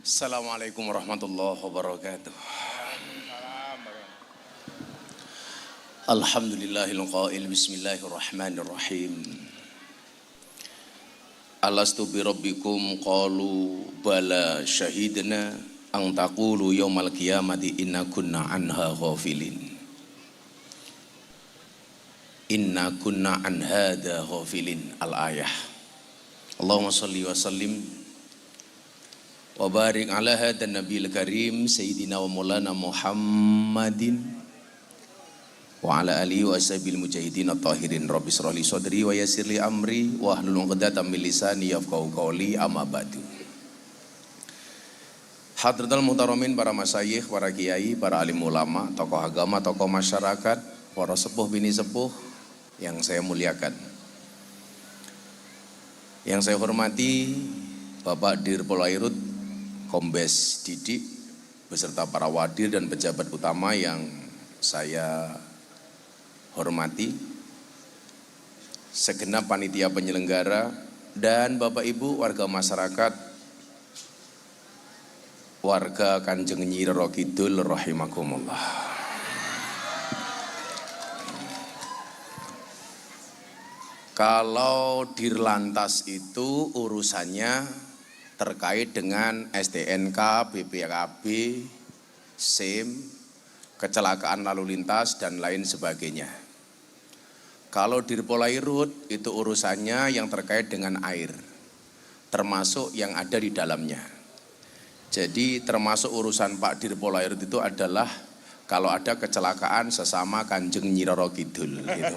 Assalamualaikum warahmatullahi wabarakatuh. Alhamdulillahil qail bismillahirrahmanirrahim. Alastu bi rabbikum qalu bala syahidna an taqulu yaumal qiyamati inna kunna anha ghafilin. Inna kunna an hadha ghafilin. Al-ayah. Allahumma shalli wa sallim wa barik ala hadan nabiyil karim sayyidina wa maulana Muhammadin wa ala alihi wa ashabil mujahidin at-tahirin. Rabbi shrah li sadri wa yassir li amri wa hlul 'uqdatam min lisani yafqahu qawli. Amma ba'du. Hadratul muhtaramin, para masyayikh, para kiai, para alim ulama, tokoh agama, tokoh masyarakat, para sepuh bini sepuh yang saya muliakan, yang saya hormati Bapak Dir Polairut Kombes Didik beserta para wadir dan pejabat utama yang saya hormati, segenap panitia penyelenggara, dan Bapak Ibu warga masyarakat, warga Kanjeng Nyi Roro Kidul rahimakumullah. Kalau Dirlantas itu urusannya terkait dengan STNK, BPKB, SIM, kecelakaan lalu lintas, dan lain sebagainya. Kalau Dir Polairut itu urusannya yang terkait dengan air, termasuk yang ada di dalamnya. Jadi termasuk urusan Pak Dir Polairut itu adalah kalau ada kecelakaan sesama Kanjeng Nyi Roro Kidul. Gitu.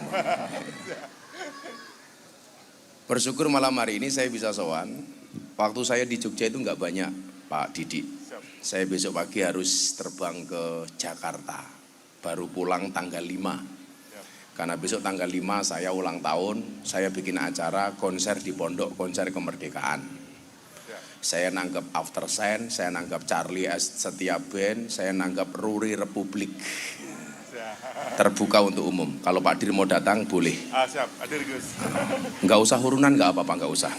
Bersyukur malam hari ini saya bisa sowan. Waktu saya di Jogja itu enggak banyak, Pak Didik. Saya besok pagi harus terbang ke Jakarta. Baru pulang tanggal 5. Karena besok tanggal 5 saya ulang tahun, saya bikin acara konser di Pondok, konser kemerdekaan. Saya nanggap After Sen, saya nanggap Charlie Setia Band, saya nanggap Ruri Republik. Terbuka untuk umum. Kalau Pak Dir mau datang boleh. Siap, hadir Gus. Enggak usah hurunan, enggak apa-apa, enggak usah.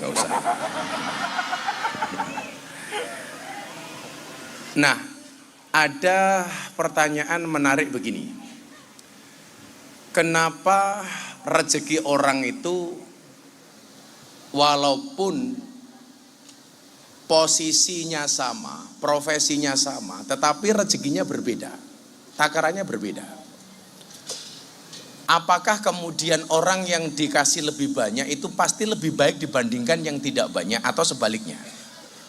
Nah, ada pertanyaan menarik begini. Kenapa rezeki orang itu walaupun posisinya sama, profesinya sama, tetapi rezekinya berbeda, takarannya berbeda? Apakah kemudian orang yang dikasih lebih banyak itu pasti lebih baik dibandingkan yang tidak banyak, atau sebaliknya?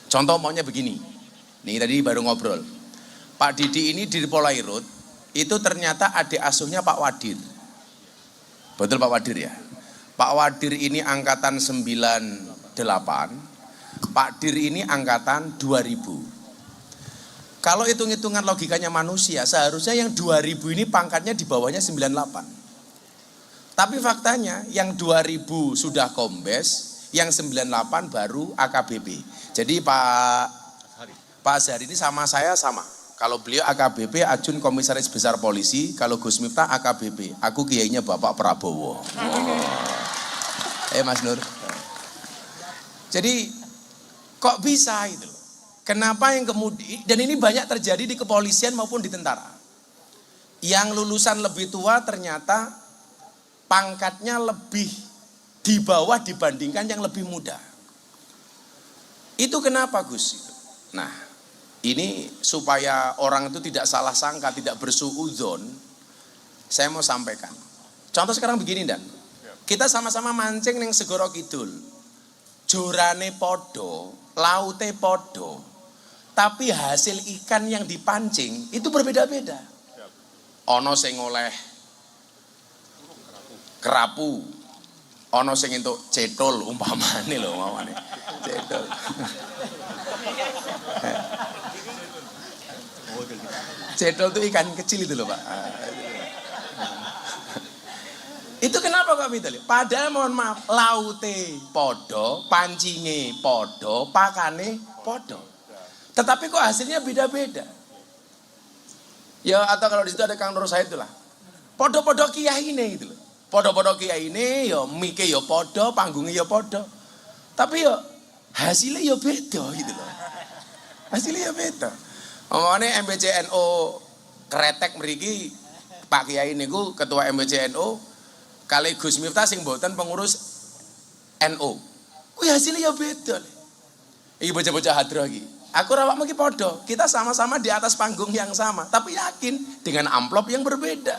Contoh maunya begini, nih tadi baru ngobrol, Pak Didi ini di Polairut itu ternyata adik asuhnya Pak Wadir. Betul Pak Wadir ya? Pak Wadir ini angkatan 98, Pak Dir ini angkatan 2000. Kalau hitung-hitungan logikanya manusia, seharusnya yang 2000 ini pangkatnya di bawahnya 98. Tapi faktanya yang 2000 sudah kombes, yang 98 baru AKBP. Jadi Pak Azhar ini sama saya sama. Kalau beliau AKBP, Ajun Komisaris Besar Polisi. Kalau Gus Miftah AKBP, aku kiainya Bapak Prabowo. Mas Nur. Jadi kok bisa itu? Kenapa yang kemudian, dan ini banyak terjadi di kepolisian maupun di tentara. Yang lulusan lebih tua ternyata pangkatnya lebih di bawah dibandingkan yang lebih muda. Itu kenapa Gus? Nah, ini supaya orang itu tidak salah sangka, tidak bersuudzon, saya mau sampaikan. Contoh sekarang begini, Dan. Kita sama-sama mancing ning Segoro Kidul. Jurane podo, laute podo. Tapi hasil ikan yang dipancing itu berbeda-beda. Ono sing oleh kerapu, ono sing entuk cetol umpamane lho, umpamane cetol. Cetol itu ikan kecil itu loh Pak. Itu kenapa kok gitu? Padahal mohon maaf, laute podo, pancinge podo, pakane podo. Tetapi kok hasilnya beda-beda. Ya atau kalau di situ ada Kang Nur Said itulah. Podo-podo kiai ini gitu loh. Podo-podo kiai ini ya mike ya podo, panggungnya ya podo. Tapi ya hasilnya ya beda gitu loh. Hasilnya beda. Omongane MBCNO kretek mriki Pak Kiai niku ketua MBCNO kali Gus Miftah sing mboten pengurus NU. Kuwi hasilnya beda. Iki bocah-bocah hadroh iki. Aku rawak iki padha. Kita sama-sama di atas panggung yang sama, tapi yakin dengan amplop yang berbeda.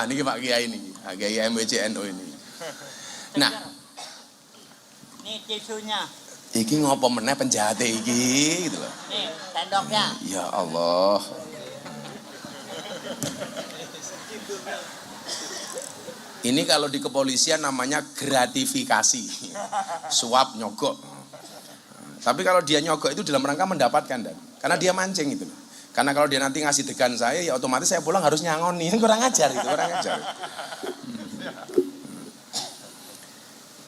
Niki Pak Kiai niki. Kiai MBCNU ini. Nah, ini tisunya. Iki ngopo meneh penjahate iki gitu loh. Nih, sendoknya. Ya Allah. Ini kalau di kepolisian namanya gratifikasi. Suap nyogok. Tapi kalau dia nyogok itu dalam rangka mendapatkan dan karena dia mancing itu. Karena kalau dia nanti ngasih degan saya ya otomatis saya pulang harus nyangoni. Kurang ajar itu, kurang ajar.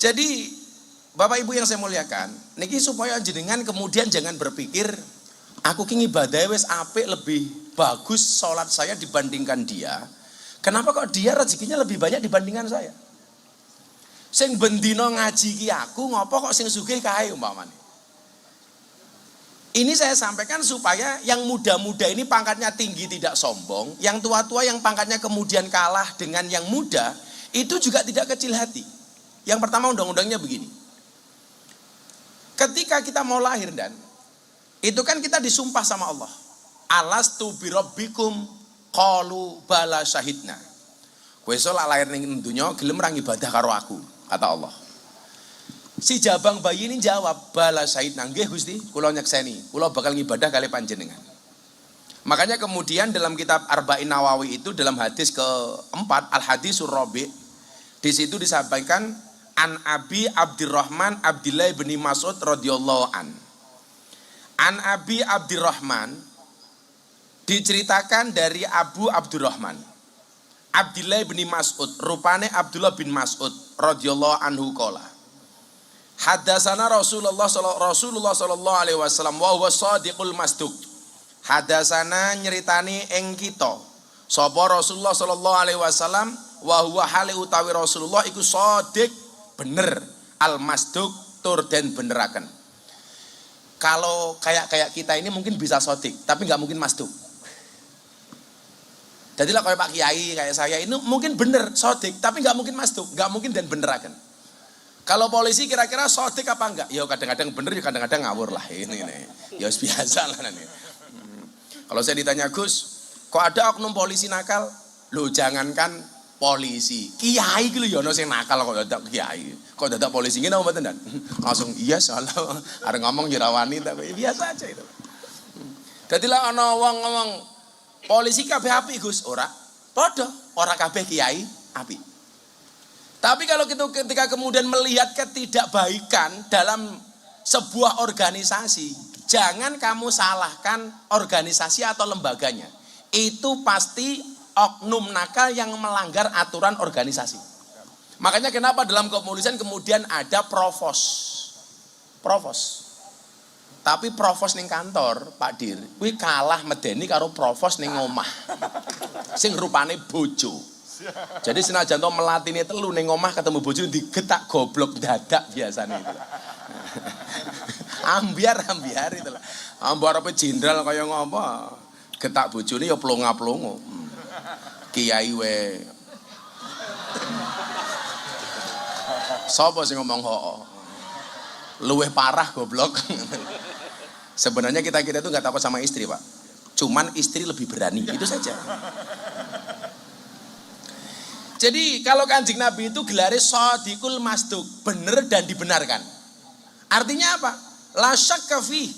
Jadi Bapak Ibu yang saya muliakan, niki supaya jenengan kemudian jangan berpikir aku ki ibadah wis apik lebih bagus sholat saya dibandingkan dia. Kenapa kok dia rezekinya lebih banyak dibandingkan saya? Sing bendino ngaji ki aku, ngopo kok sing sugih kae umpamane. Ini saya sampaikan supaya yang muda-muda ini pangkatnya tinggi tidak sombong, yang tua-tua yang pangkatnya kemudian kalah dengan yang muda, itu juga tidak kecil hati. Yang pertama undang-undangnya begini. Ketika kita mau lahir dan itu kan kita disumpah sama Allah. Alastu birabbikum qalu bala syahidna. Kowe iso lak lahir ning donya gelem ra ibadah karo aku, kata Allah. Si jabang bayi ini jawab, bala syahidna, nggih Gusti, kula nyekseni, kula bakal ngibadah kali panjenengan. Makanya kemudian dalam kitab Arba'in Nawawi itu dalam hadis keempat, Al-Hadisur Rabi', di situ disampaikan an Abi Abdurrahman Abdillah bin Mas'ud radhiyallahu an. An Abi Abdurrahman diceritakan dari Abu Abdurrahman Abdillah bin Mas'ud, rupane Abdullah bin Mas'ud radhiyallahu anhu qala. Hadasana Rasulullah sallallahu alaihi wasallam wa huwa shadiqul masduq. Hadasana nyeritani ing kita sapa Rasulullah sallallahu alaihi wasallam wa huwa hale utawi Rasulullah iku shadiq bener al masduq tur den beneraken. Kalau kayak kita ini mungkin bisa shadiq tapi nggak mungkin masduq. Jadilah kayak Pak Kiai kayak saya ini mungkin bener shadiq tapi nggak mungkin masduq, nggak mungkin den beneraken. Kalau polisi kira-kira shadiq apa enggak? Ya kadang-kadang bener, ya kadang-kadang ngawur lah ini. Ya biasa lah nanti. Kalau saya ditanya Gus, kok ada oknum polisi nakal? Loh jangankan polisi, kiai gitu ya ono sing nakal kok dadak kiai. Kok dadak polisi ngene apa mboten dan? Langsung iya salah. Arep ngomong ya rawani tapi biasa aja itu. Dadilah ana wong ngomong polisi kabeh apik Gus, ora. Padha, ora kabeh kiai apik. Tapi kalau ketika kemudian melihat ketidakbaikan dalam sebuah organisasi, jangan kamu salahkan organisasi atau lembaganya. Itu pasti oknum nakal yang melanggar aturan organisasi. Makanya kenapa dalam kepolisian kemudian ada provos. Tapi provos ning kantor, Pak Dir, kuwi kalah medeni karo provos ning omah. Sing rupane bojo. Jadi senajan to melatine telu ning omah ketemu bojo digetak goblok dadak biasane itu. Ambiar itu lah. Ambar apa jenderal kaya ngopo? Getak bojone ya plonga-plongo. Kiai we. Sopo sing ngomong hoo? Luwih parah goblok. Sebenarnya kita itu nggak takut sama istri Pak. Cuman istri lebih berani, itu saja. Jadi kalau Kanjeng Nabi itu gelarnya shadiqul masduq, benar dan dibenarkan. Artinya apa? La syakka fi.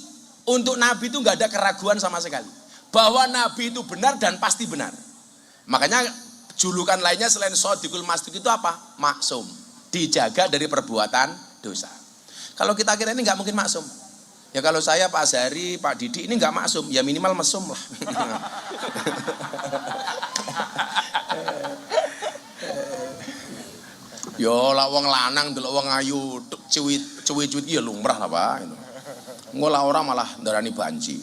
Untuk Nabi itu nggak ada keraguan sama sekali. Bahwa Nabi itu benar dan pasti benar. Makanya julukan lainnya selain shadiqul masduq itu apa? Maksum. Dijaga dari perbuatan dosa. Kalau kita kira ini nggak mungkin maksum. Ya kalau saya Pak Azhari, Pak Didi ini nggak maksum, ya minimal mesum lah. Yo lah wong lanang delok wong ayu cuwit-cuwit ya lumrah lah Pak. Ngolah orang malah darani banci.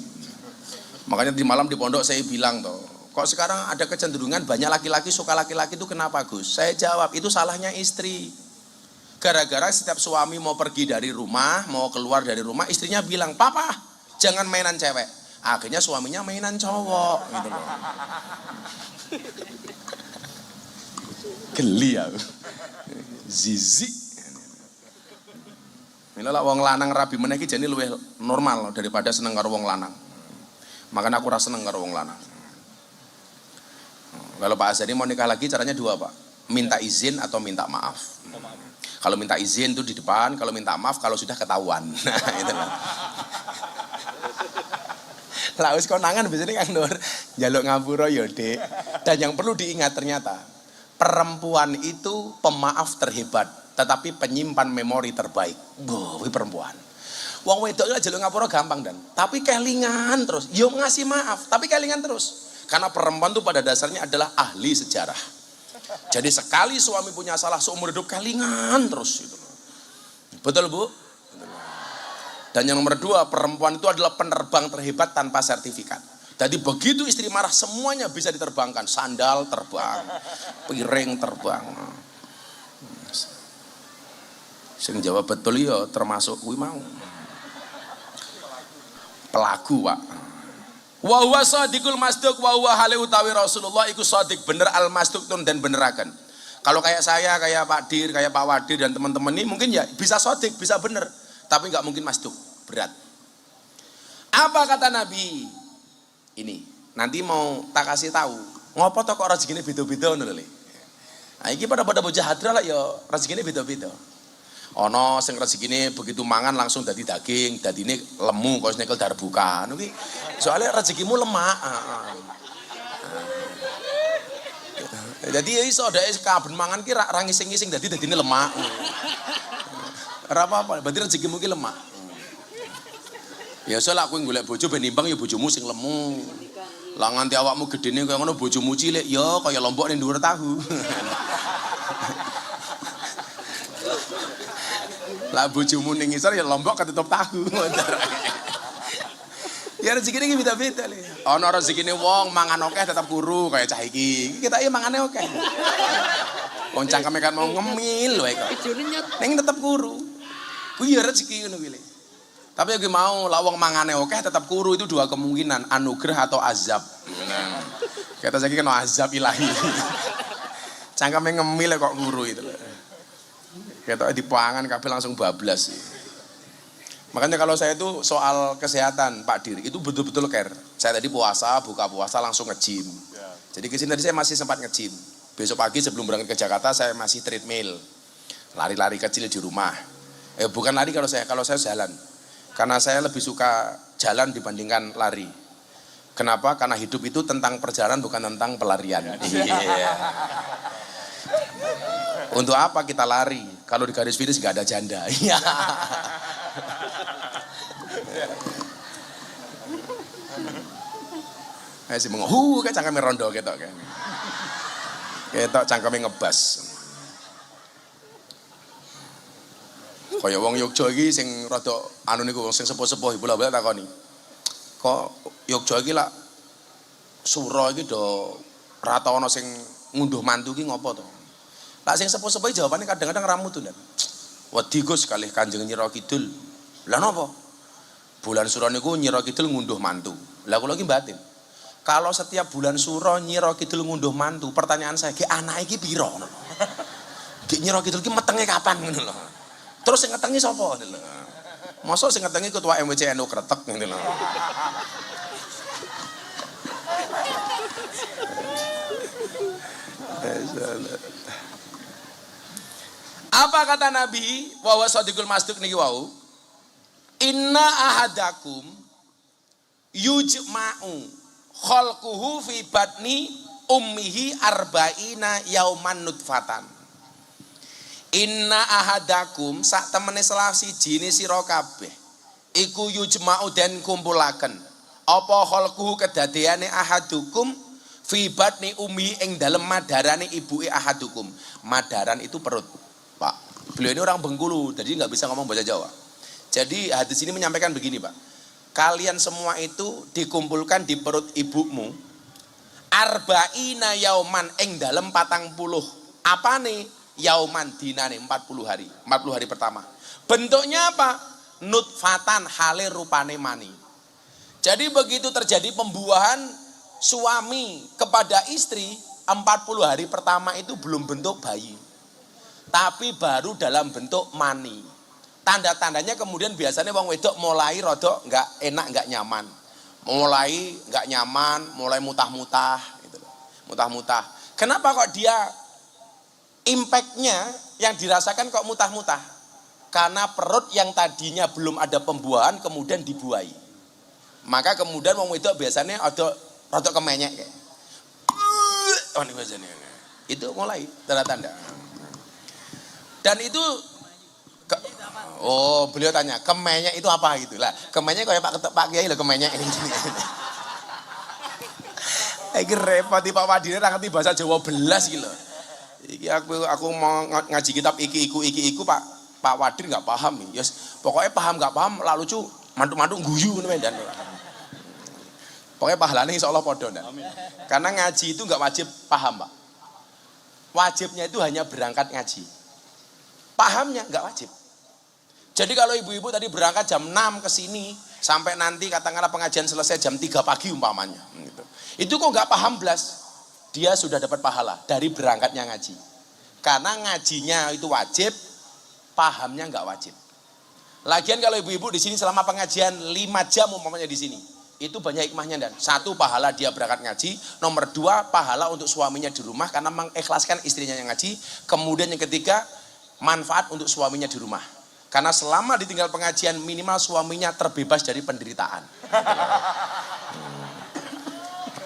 Makanya di malam di pondok saya bilang toh, kok sekarang ada kecenderungan banyak laki-laki suka laki-laki itu kenapa Gus? Saya jawab itu salahnya istri. Gara-gara setiap suami mau pergi dari rumah, mau keluar dari rumah, istrinya bilang, "Papa, jangan mainan cewek." Akhirnya suaminya mainan cowok gitu loh. Geli ya. Zizi. Mila wong lanang rabi meneh iki jane luwih normal daripada seneng karo wong lanang. Makanya aku rasa seneng karo wong lanang. Kalau Pak Azhari mau nikah lagi caranya dua, Pak. Minta izin atau minta maaf. Kalau minta izin itu di depan, kalau minta maaf kalau sudah ketahuan. Nah, itu lah. Lah wis konangan biasanya Kang Nur, njaluk ngapura ya, Dik. Dan yang perlu diingat ternyata, perempuan itu pemaaf terhebat, tetapi penyimpan memori terbaik. Boh, perempuan. Wong wedok itu njaluk ngapura gampang dan, tapi kelingan terus. Yo ngasih maaf, tapi kelingan terus. Karena perempuan itu pada dasarnya adalah ahli sejarah. Jadi sekali suami punya salah seumur hidup kelingan terus gitu. Betul Bu? Dan yang nomor dua, perempuan itu adalah penerbang terhebat tanpa sertifikat. Jadi begitu istri marah semuanya bisa diterbangkan. Sandal terbang, piring terbang. Sing jawab betul ya termasuk kuwi mau. Pelaku, Pak. Wa huwa shadiqul masduq wa huwa hale utawi Rasulullah iku shadiq bener al masduq dan beneraken. Kalau kayak saya, kayak Pak Dir, kayak Pak Wadir dan teman-teman ini mungkin ya bisa shadiq, bisa bener, tapi nggak mungkin masduq, berat. Apa kata Nabi? Ini, nanti mau tak kasih tahu. Ngopo to kok rezekine beda-beda ngono lho. Nah, iki pada bocah hadra lah ya rezekine beda-beda. Ono sing rezekine begitu mangan langsung dadi daging, dadine lemu kok nyekel darbuka. Kuwi soalnya rezekimu lemak. Jadi ya iso dhek kaben mangan ki ra ngising-ngising dadine lemak. Ora apa-apa, berarti rezekimu ki lemak. Ya iso lah kowe golek bojo ben imbang ya bojomu sing lemu. Lah nganti awakmu gedene kaya ngono bojomu cilik ya kaya lombok ning dhuwur tahu. Lah bojomu ning ngisor ya lombok ketutup tahu. Ya rezekine iki beda-beda le. Ana rezekine wong mangan akeh tetep kuru kaya cah iki. Iki kita iki mangane akeh. Wong cangkeme kan mau ngemil wae kok. Ning tetep kuru. Kuwi ya rezeki ngono kuwi le. Tapi iki mau lah wong mangane akeh tetep kuru itu dua kemungkinan, anugerah atau azab. Nah. Kita saiki kena azab ilahi. Cangkeme ngemil kok kuru itu lho. Ketok dipangan kabeh langsung bablas. Makanya kalau saya itu soal kesehatan Pak Dir itu betul-betul care. Saya tadi puasa, buka puasa langsung nge-gym. Jadi kesini tadi saya masih sempat nge-gym. Besok pagi sebelum berangkat ke Jakarta saya masih treadmill. Lari-lari kecil di rumah. Bukan lari kalau saya jalan. Karena saya lebih suka jalan dibandingkan lari. Kenapa? Karena hidup itu tentang perjalanan bukan tentang pelarian. Iya. Untuk apa kita lari? Kalau di garis finish gak ada janda. Iya. Sih mengohu kayak cangkeme rondo ketok kan. Ketok cangkeme ngebas. Kaya wong Yogya iki sing rada anu niku wong sing sepuh-sepuh bola-bola takoni. Kok Yogya iki lak sura iki do rata ana sing ngunduh mantu ki ngopo to? Lah sing sepuh-sepuh jawabane kadang-kadang ramu tuh. Wedi Gus kalih Kanjeng Nyira Kidul. Lah napa? Bulan sura niku Nyira Kidul ngunduh mantu. Lah kula iki batin. Kalau setiap bulan sura Nyira Kidul ngunduh mantu, pertanyaan saya, ki anake iki pira ngono. Ki Nyira Kidul ki metenge kapan ngono lho. Terus sing ngetengi sapa ngono lho. Mosok sing ngetengi ketua MWC NU Kretek ngono lho. Apa kata Nabi? Wa huwa shadiqul masduq niki wau. Inna ahadakum yujma'u khalquhu fi batni ummihi arba'ina yauman nutfatan. Inna ahadakum sak temene salah siji ne sira kabeh iku yujma'u den kumpulaken apa khalquhu kedadeane ahadukum fi batni ummi ing dalem madarane ibuke ahadukum. Madaran itu perut, Pak. Beliau ini orang Bengkulu, jadi nggak bisa ngomong bahasa Jawa. Jadi hadis ini menyampaikan begini, Pak. Kalian semua itu dikumpulkan di perut ibumu arba'ina yauman ing dalem 40. Apa nih? yauman dinane 40 hari. 40 hari pertama. Bentuknya apa? Nutfatan hale rupane mani. Jadi begitu terjadi pembuahan suami kepada istri, 40 hari pertama itu belum bentuk bayi. Tapi baru dalam bentuk mani. Tanda-tandanya kemudian biasanya wong wedok mulai rodok enggak enak, enggak nyaman. Mulai enggak nyaman, mulai mutah-mutah gitu loh. Mutah-mutah. Kenapa kok dia impactnya yang dirasakan kok mutah-mutah? Karena perut yang tadinya belum ada pembuahan kemudian dibuahi. Maka kemudian wong wedok biasanya ada rodok kemenyek kayak. Oh ini biasanya. Itu mulai tanda-tanda. Dan itu beliau tanya, kemenyek itu apa gitu lah. Kemenyek kayak Pak Kiai lho kemenyek ini. Iki repot Pak Wadine ra ngerti bahasa Jawa belas iki lho. Iki aku mau ngaji kitab iki iku Pak Wadir enggak paham nih. Yes, pokoknya paham enggak paham lalu lucu mantuk-mantuk guyu ngono dan. Pokoknya pahalane insyaallah padha ndak. Karena ngaji itu enggak wajib paham, Pak. Wajibnya itu hanya berangkat ngaji. Pahamnya enggak wajib. Jadi kalau ibu-ibu tadi berangkat jam 6 ke sini sampai nanti katakanlah pengajian selesai jam 3 pagi umpamanya gitu. Itu kok enggak paham blas, dia sudah dapat pahala dari berangkatnya ngaji. Karena ngajinya itu wajib, pahamnya enggak wajib. Lagian kalau ibu-ibu di sini selama pengajian 5 jam umpamanya di sini, itu banyak hikmahnya dan 1 pahala dia berangkat ngaji, nomor 2 pahala untuk suaminya di rumah karena mengikhlaskan istrinya yang ngaji, kemudian yang ketiga manfaat untuk suaminya di rumah. Karena selama ditinggal pengajian minimal suaminya terbebas dari penderitaan.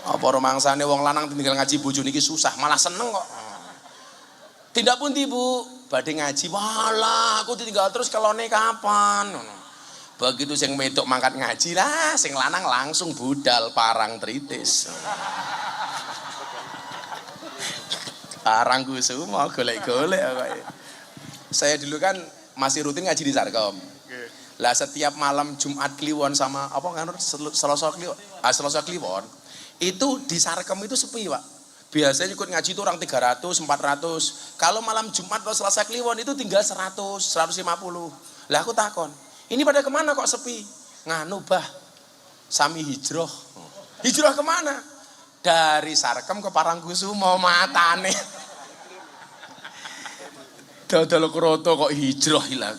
Apa romangsane wong lanang tinggal ngaji bojo niki susah, malah seneng kok. Tidak pun Bu, badhe ngaji, walah aku ditinggal terus kelone kapan. Begitu sing wedok mangkat ngaji lah, sing lanang langsung budal parang tritis. Parang kusuma golek-golek kok. Saya dulu kan masih rutin ngaji di Sarkom. Lah setiap malam Jumat Kliwon sama apa kan Selasa Kliwon. Selasa Kliwon itu di Sarkom itu sepi, Pak. Biasanya ikut ngaji itu orang 300, 400. Kalau malam Jumat atau Selasa Kliwon itu tinggal 100, 150. Lah aku takon, ini pada kemana kok sepi? Nganu bah, sami hijrah. Hijrah kemana? Dari Sarkem ke Parangkusumo matane. Dodol kroto kok hijrah hilang.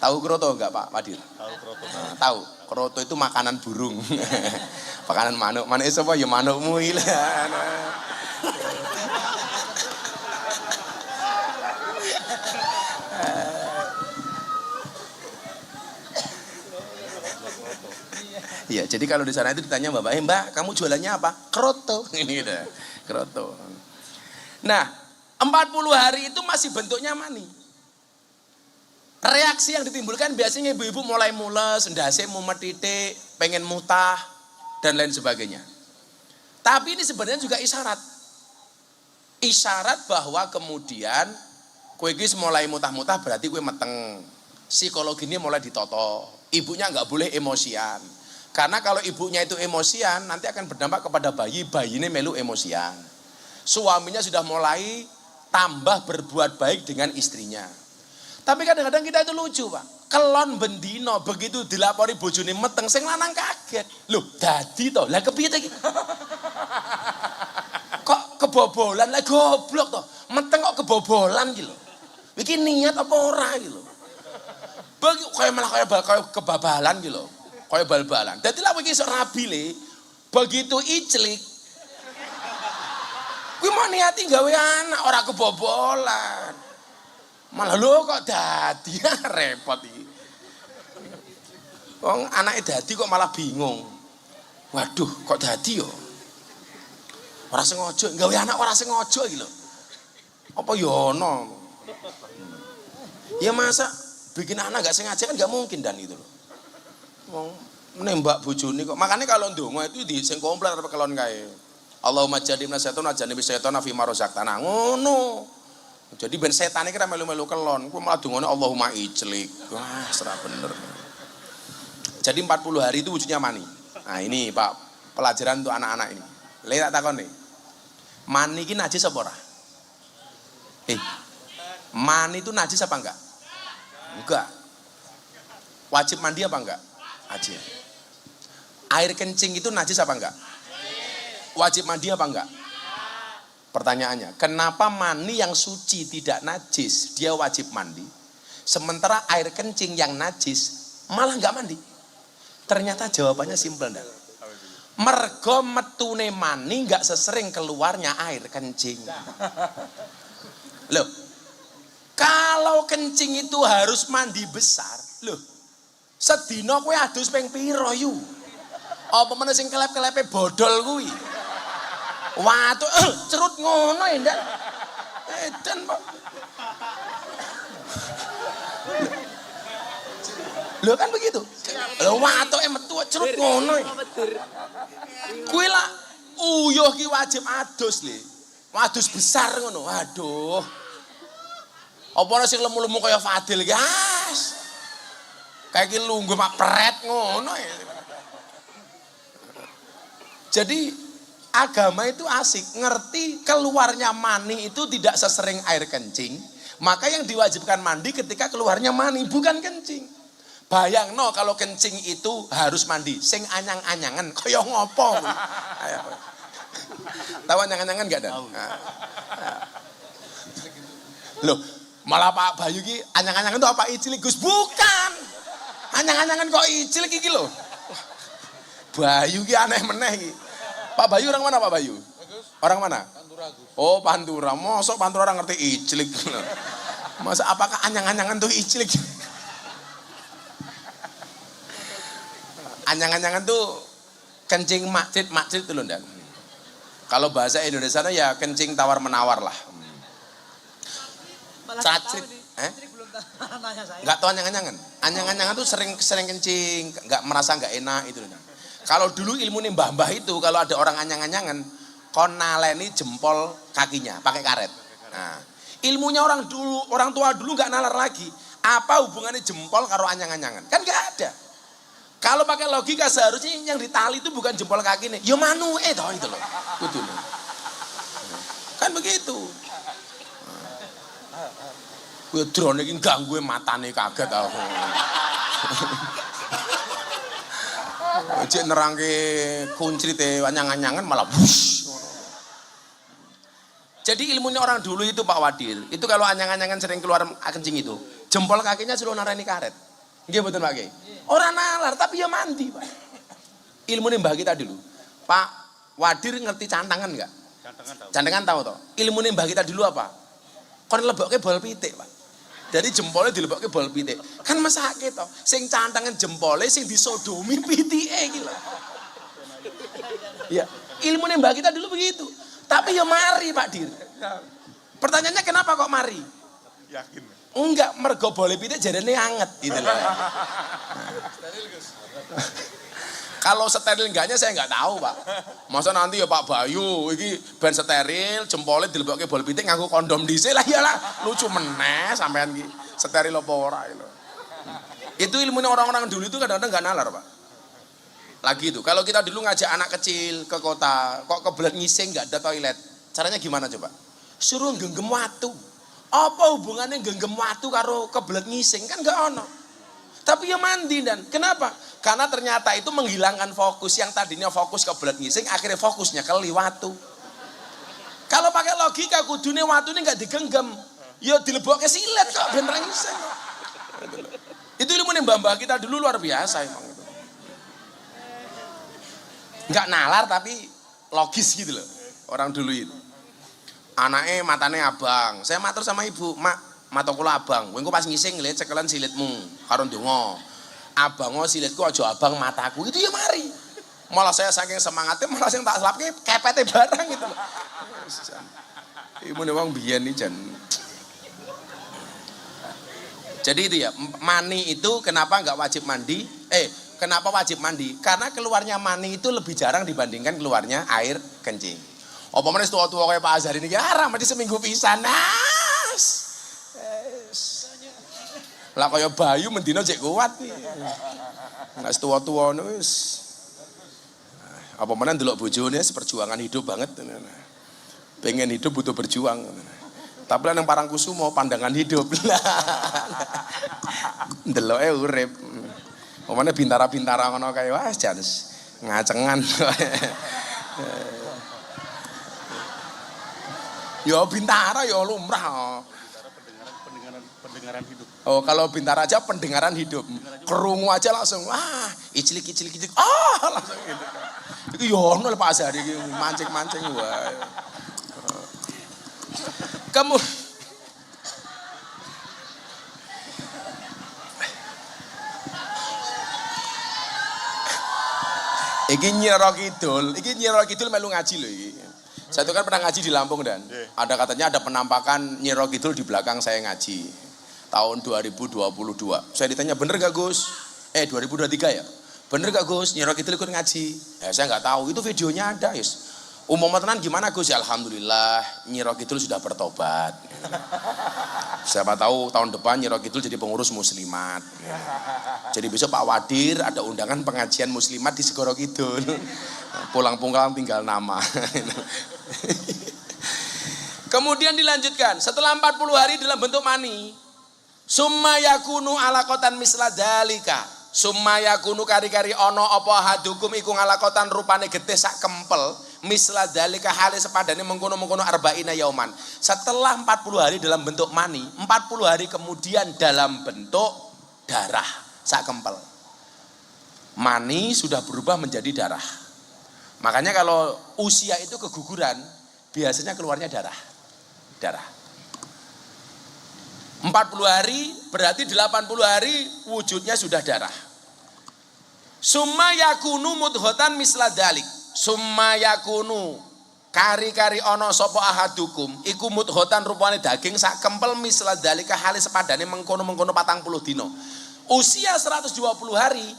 Tahu kroto enggak Pak Wadir? Tahu kroto. Nah, tahu. Kroto itu makanan burung. Makanan manuk. Manuk itu apa? Ya manukmu hilang. Iya, jadi kalau di sana itu ditanya Mbak, kamu jualannya apa? Kroto. Ini gitu. Kroto. Nah, 40 hari itu masih bentuknya mani. Reaksi yang ditimbulkan biasanya ibu-ibu mulai mules, ndase mumet titik, pengen mutah, dan lain sebagainya. Tapi ini sebenarnya juga isyarat. Isyarat bahwa kemudian kue gis mulai mutah-mutah berarti kue meteng. Psikologinya mulai ditoto. Ibunya nggak boleh emosian. Karena kalau ibunya itu emosian, nanti akan berdampak kepada bayi. Bayi ini melu emosian. Suaminya sudah mulai tambah berbuat baik dengan istrinya. Tapi kadang-kadang kita itu lucu, Pak. Kelon bendino begitu dilapori bojone meteng sing lanang kaget. Loh, dadi to. Lah kepiye ta iki? Kok kebobolan? Lah goblok to. Meteng kok kebobolan iki lho. Iki niat apa ora iki lho. Bagi kayak malah kayak kebabalan iki lho. Kayak bal-balan. Dadi lha iki iso rabi le. Begitu iclik. Kuwi mau niati gawe anak ora kebobolan. Malah lho kok dadi repot iki. Wong anake dadi kok malah bingung. Waduh, kok dadi yo? Ora sengaja, gawe anak ora sengaja iki lho. Apa yo ono? Ya masa bikin anak gak sengaja kan gak mungkin dan itu loh. Wong menembak bojone kok. Makanya kalau ndonga itu di sing komplit arep kelon kae. Allahumma jadibna syaitan ajanibi syaitan fi ma razaqtana. Ngono. Jadi ben setan iki ra melu-melu kelon, ku malah dongane Allahumma ijlik. Wah, serah bener. Jadi 40 hari itu wujudnya mani. Nah, ini Pak, pelajaran untuk anak-anak ini. Le tak takon nih. Mani iki najis apa ora? Mani itu najis apa enggak? Enggak. Wajib mandi apa enggak? Wajib. Air kencing itu najis apa enggak? Wajib mandi apa enggak? Pertanyaannya, kenapa mani yang suci tidak najis dia wajib mandi, sementara air kencing yang najis malah enggak mandi? Ternyata jawabannya simpel ndak. Mergo metune mani enggak sesering keluarnya air kencing. Loh, kalau kencing itu harus mandi besar, loh, sedina kowe adus ping pira yu? Apa meneh sing kelep-kelepe bodol kuwi? Watuk cerut ngono ya ndak? Edan Pak. Lho kan begitu. Lho watuke metu cerut ngono. Kuwi lah uyuh ki wajib adus le. Adus besar ngono. Waduh. Apa ana sing lemu-lemu kaya Fadil ki? Kayak ki lungguh mak pret ngono ya. Jadi agama itu asik, ngerti keluarnya mani itu tidak sesering air kencing, maka yang diwajibkan mandi ketika keluarnya mani, bukan kencing. Bayangno kalau kencing itu harus mandi, sing anyang-anyangan, kaya ngopo. Tahu anyang-anyangan gak ada? Loh, malah Pak Bayu ki anyang-anyangan itu apa icil Gus? Bukan. Anyang-anyangan kok icil iki lho. Bayu ki aneh meneh ki. Pak Bayu orang mana Pak Bayu? Orang mana? Pantura. Oh Pantura. Mosok Pantura orang ngerti iclik. Masa apakah anyang-anyangan tuh iclik? Anyang-anyangan tuh kencing makcit tuh loh dan. Kalau bahasa Indonesia ya kencing tawar menawar lah. Cacit. Enggak tahu anyang-anyangan. Anyang-anyangan tuh sering kencing, enggak merasa enggak enak itu loh. Kalau dulu ilmu nih mbah-mbah itu kalau ada orang anyang-anyangan kon naleni jempol kakinya pakai karet. Nah, ilmunya orang tua dulu nggak nalar lagi. Apa hubungannya jempol karo anyang-anyangan? Kan nggak ada. Kalau pakai logika seharusnya yang ditali itu bukan jempol kaki nih, yo manu toh itu loh. Betul. Kan begitu. Gue drone iki ganggu matane kaget aku. Cek nerangke kuncrite anyang-anyangan malah bush. Jadi ilmunya orang dulu itu Pak Wadir, itu kalau anyang-anyangan sering keluar kencing itu, jempol kakinya suruh narani karet. Nggih betul Pak Ki? Orang nalar tapi ya mandi Pak. Ilmunya mbah kita dulu. Pak Wadir ngerti cantangan enggak? Cantangan tahu toh. Ilmunya mbah kita dulu apa? Kon lebokke bol pitik Pak. Dari jempolnya dilebokke bol pitik. Kan mesake to. Sing cantangan jempolnya sing disodomi pitike iki lho. Ya, ilmune mbak kita dulu begitu. Tapi ya mari Pak Dir. Pertanyaannya kenapa kok mari? Yakin. Enggak, mergo bol pitik jarene anget gitu loh. Kalau steril enggaknya saya enggak tahu Pak. Masa nanti ya Pak Bayu iki ben steril jempolnya dilebokke bol pitik nganggo kondom dhisik lah iyalah lucu meneh sampean iki steril apa ora gitu. Itu ilmunya orang-orang dulu itu kadang-kadang enggak nalar Pak. Lagi itu kalau kita dulu ngajak anak kecil ke kota kok kebelet ngising enggak ada toilet. Caranya gimana coba? Suruh genggam watu. Apa hubungannya genggam watu karo kebelet ngising? Kan enggak ono. Tapi ya mandi dan kenapa? Karena ternyata itu menghilangkan fokus yang tadinya fokus ke belet ngising, akhirnya fokusnya ke liwatu. Kalau pakai logika kudune watu ini nggak digenggam, ya dilebokke silet kok ben ra ngising. Itu ilmu mbah-mbah kita dulu luar biasa emang itu. Nggak nalar tapi logis gitu loh orang dulu itu. Anaknya matanya abang, saya matur sama ibu, mak. Mata kula abang, kowe engko pas ngising ngelihat cekelan silitmu karo ndonga. Abango silitku aja abang mataku. Itu ya mari. Malah saya saking semangatnya malah sing tak selapke kepete barang gitu loh. Imune wong biyen iki jan. Jadi itu ya, mani itu kenapa enggak wajib mandi? Kenapa wajib mandi? Karena keluarnya mani itu lebih jarang dibandingkan keluarnya air kencing. Apa meneh tua-tua kayak Pak Azhar ini haram mati seminggu pisan. Lah kaya Bayu mendino cek kuat iki. Nek tua-tua wis apa meneh ndelok bojone perjuangan hidup banget. Pengen hidup butuh berjuang. Tapi lah yang Parangkusumo pandangan hidup. Ndeloke urip. Pemane bintara-bintara ngono kae wah jan ngacengan. Ya bintara ya lumrah. Pendengaran hidup. Oh, kalau bintara aja pendengaran hidup. Kerungu aja langsung wah, icilik. Langsung gitu. Iku yo ono Pak Azhari iki mancing-mancing wae. Kamu Iki Nyiro Kidul melu ngaji loh iki. Saya itu kan pernah ngaji di Lampung dan ada katanya ada penampakan Nyiro Kidul di belakang saya ngaji. Tahun 2022. Saya ditanya bener gak Gus? 2023 ya? Bener gak Gus? Nyiro Kidul ikut ngaji? Ya saya nggak tahu, itu videonya ada yes. Umum tenan gimana Gus? Ya alhamdulillah Nyiro Kidul sudah bertobat. Siapa tahu tahun depan Nyiro Kidul jadi pengurus muslimat. Jadi besok Pak Wadir ada undangan pengajian muslimat di Segoro Kidul. Pulang-pulang tinggal nama. Kemudian dilanjutkan, setelah 40 hari dalam bentuk mani, summa yakunu alaqatan misla dalika. Summa yakunu kari-kari ono apa hadukum iku ngalakotan rupane getih sak kempel, misla dalika hale sepadane mengkono-mengkono arba'ina yauman. Setelah 40 hari dalam bentuk mani, 40 hari kemudian dalam bentuk darah sak kempel. Mani sudah berubah menjadi darah. Makanya kalau usia itu keguguran, biasanya keluarnya darah. 40 hari berarti 80 hari wujudnya sudah darah. Summa yakunu mudghatan misla dalik. Summa yakunu kari-kari ono sapa ahadukum iku mudghatan rupane daging sak kempel misla dalika hale sepadane mengkono-mengkono 40 dino. Usia 120 hari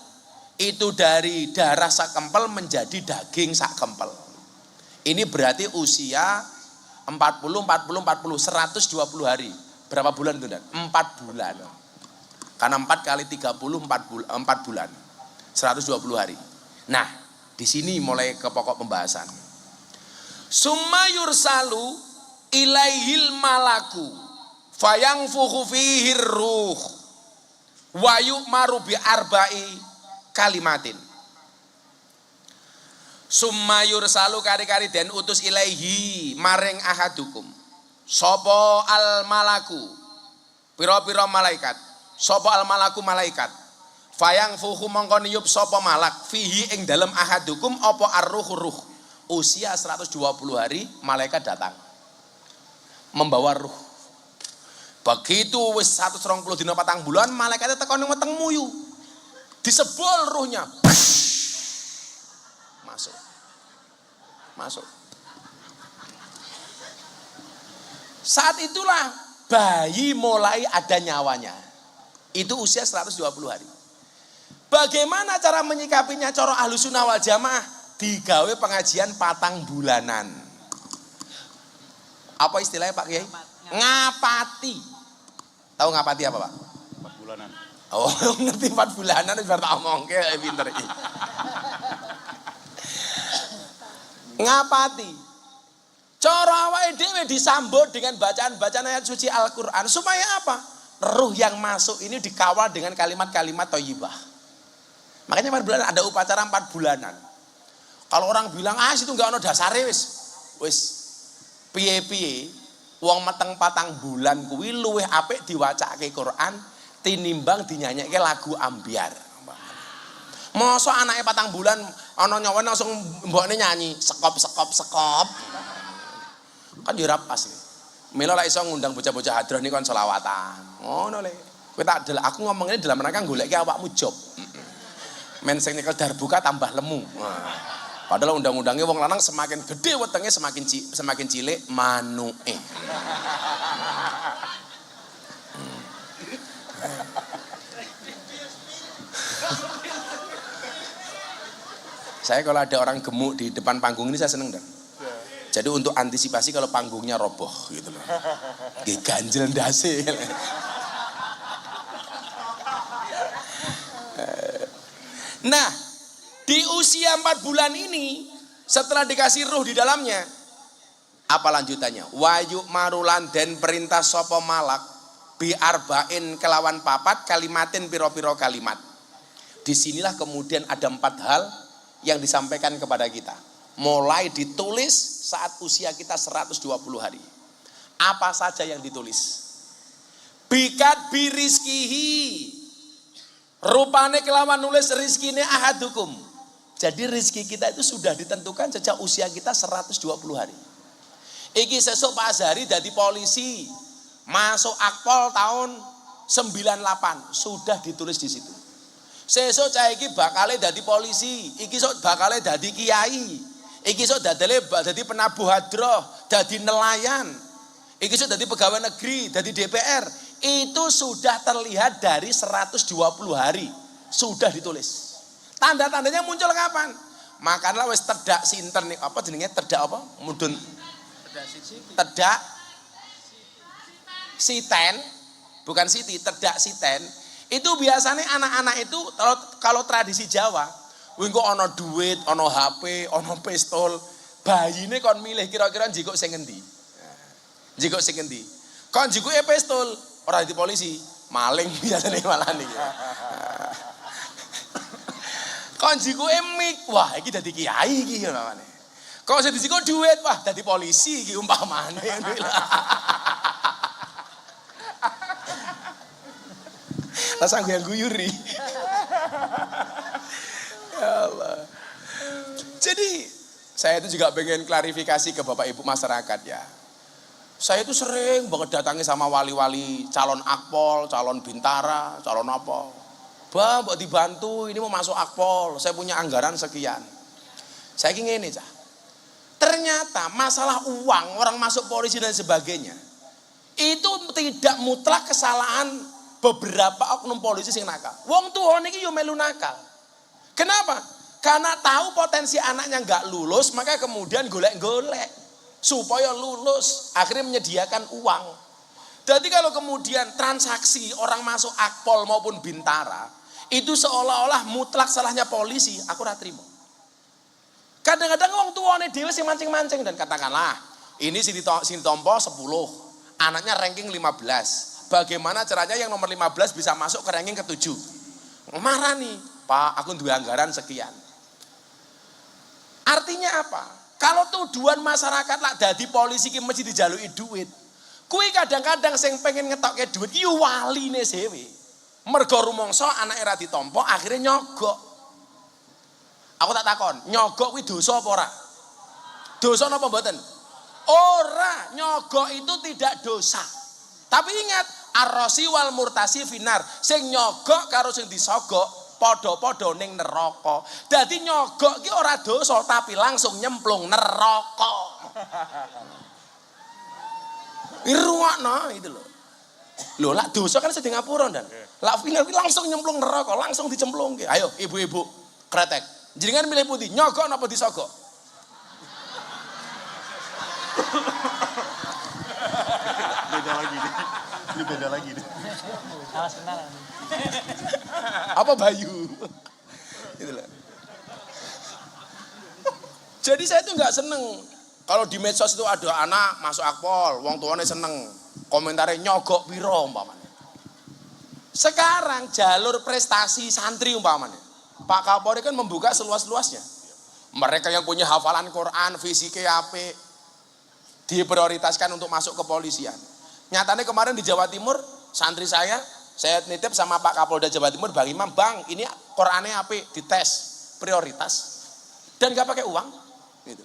itu dari darah sak kempel menjadi daging sak kempel. Ini berarti usia 120 hari. Berapa bulan itu Dan? 4 bulan. Karena 4 kali 30 4 bulan. 120 hari. Nah, di sini mulai ke pokok pembahasan. Summa yursalu ilaihil malaku fayangfuhu fihi ruh wa yu'maru bi arba'i kalimatin. Summa yursalu kari-kari den utus ilaihi maring ahadukum. Sopo al malaku piro-piro malaikat. Sopo al malaku malaikat. Fayang fuhu mongko niyup sopo malak fihi ing dalem ahadukum opo arruh. Usia 120 hari malaikat datang membawa ruh. Begitu wis 120 dina 4 bulan malaikatnya teko ning weteng muyu. Disebol ruhnya. Masuk. Saat itulah bayi mulai ada nyawanya. Itu usia 120 hari. Bagaimana cara menyikapinya cara Ahlussunnah wal Jamaah? Digawe pengajian 4 bulanan. Apa istilahnya Pak Kiai? Ngapati. Tahu ngapati apa Pak? 4 bulanan. Oh, ngerti 4 bulanan biar tak omongke pinter iki. Ngapati. Cara awake dhewe disambut dengan bacaan-bacaan ayat suci Al-Qur'an supaya apa? Ruh yang masuk ini dikawal dengan kalimat-kalimat thayyibah. Makanya 4 bulan ada upacara 4 bulanan. Kalau orang bilang itu enggak ono dasare wis piye-piye wong meteng 4 bulan kuwi luwih apik diwacake Quran tinimbang dinyanyikke lagu ambyar. Mosok anake 4 bulan ana nyawa langsung mbokne nyanyi sekop. Kan yo ora pas iki. Mila lek iso ngundang bocah-bocah hadroh niku kon selawatan. Ngono le. Kowe tak delok aku ngomong ini dalam rangka goleki awakmu job. Men sing nyekel darbuka tambah lemu. Padahal undang-undangnya wong lanang semakin gede wetenge semakin cilik manuke. Saya kalau ada orang gemuk di depan panggung ini saya seneng dan. Jadi untuk antisipasi kalau panggungnya roboh gitu loh. Ganjel ndase. Nah, di usia 4 bulan ini setelah dikasih ruh di dalamnya, Apa lanjutannya? Wayu marulan den perintah sapa malak bi arba'in kelawan papat kalimatin piro-piro kalimat. Disinilah kemudian ada 4 hal yang disampaikan kepada kita. Mulai ditulis saat usia kita 120 hari. Apa saja yang ditulis? Bikat birizkihi. Rupane kelawan nulis rizkine ahadukum. Jadi rizki kita itu sudah ditentukan sejak usia kita 120 hari. Iki sesuk Pak Azhari dadi polisi. Masuk Akpol tahun 98. Sudah ditulis di situ. Sesuk cah iki bakale dadi polisi. Iki sok bakale dadi kiai. Iki sok dadi penabuh hadroh, dadi nelayan. Iki sok dadi pegawai negeri, dadi DPR. Itu sudah terlihat dari 120 hari. Sudah ditulis. Tanda-tandanya muncul kapan? Makanlah wis tedak sinten nih, apa jenenge tedak apa? Mudun tedak siten, bukan siti, tedak siten. Itu biasanya anak-anak itu kalau tradisi Jawa, engko ana duit, ana HP, ana pistol, bayine kon milih kira-kira njikuk sing endi. Njikuk sing endi? Kon njikuke pistol, ora di polisi, maling biasane malah niki. Kon njikuke mik, wah iki dadi kiai iki namane. Kok sing dijikuk duit, wah dadi polisi iki umpamane. Rasang yang guyuri. Ya Allah. Jadi saya itu juga pengen klarifikasi ke Bapak Ibu masyarakat ya. Saya itu sering banget datangi sama wali-wali calon Akpol, calon Bintara, calon apa. Bah, mbok dibantu, ini mau masuk Akpol, saya punya anggaran sekian. Saya ingin ini, Cah. Ternyata masalah uang, orang masuk polisi dan sebagainya, itu tidak mutlak kesalahan beberapa oknum polisi sing nakal. Wong tuwa niki yo melu nakal. Kenapa? Karena tahu potensi anaknya nggak lulus, maka kemudian golek-golek supaya lulus, akhirnya menyediakan uang. Jadi kalau kemudian transaksi orang masuk Akpol maupun Bintara itu seolah-olah mutlak salahnya polisi, aku ora trimo. Kadang-kadang wong tuane dhewe sing mancing-mancing dan katakanlah ini sini tompo 10, anaknya ranking 15. Bagaimana caranya yang nomor 15 bisa masuk ke ranking ke-7? Marah nih, Pak, aku duwe anggaran sekian. Artinya apa? Kalau tuduhan masyarakat lah dadi polisi ki mesti dijaluki duit. Kuwi kadang-kadang sing pengen ngetokke duit ki waline dhewe. Mergo rumangsa anake ra ditampa akhirnya nyogok. Aku tak takon, nyogok kuwi dosa apa ora? Dosa napa mboten? Ora, nyogok itu tidak dosa. Tapi ingat, ar-rasi wal murtasi finar. Sing nyogok karo sing disogok padha-padha ning neraka. Dadi nyogok ki ora dosa tapi langsung nyemplung neraka. Irungokno itu lho. Lho lak dosa kan sedeng ngapura ndan. Lak final langsung nyemplung neraka, langsung dicemplungke. Ayo ibu-ibu kretek. Jenengan milih putih, nyogok napa disogok? Beda lagi nih. Ini beda lagi nih. Awas kenal. Apa Bayu? Gitu loh. Jadi saya tuh nggak seneng kalau di medsos itu ada anak masuk Akpol, wong tuane seneng, komentarnya nyogok piro umpamanya. Sekarang jalur prestasi santri umpamanya, Pak Kapolri kan membuka seluas-luasnya. Mereka yang punya hafalan Quran, fisiknya apik, diprioritaskan untuk masuk kepolisian. Nyatanya kemarin di Jawa Timur, santri saya nitip sama Pak Kapolda Jawa Timur, Bang Imam, Bang, ini Qurannya apik, dites prioritas, dan gak pakai uang. Gitu.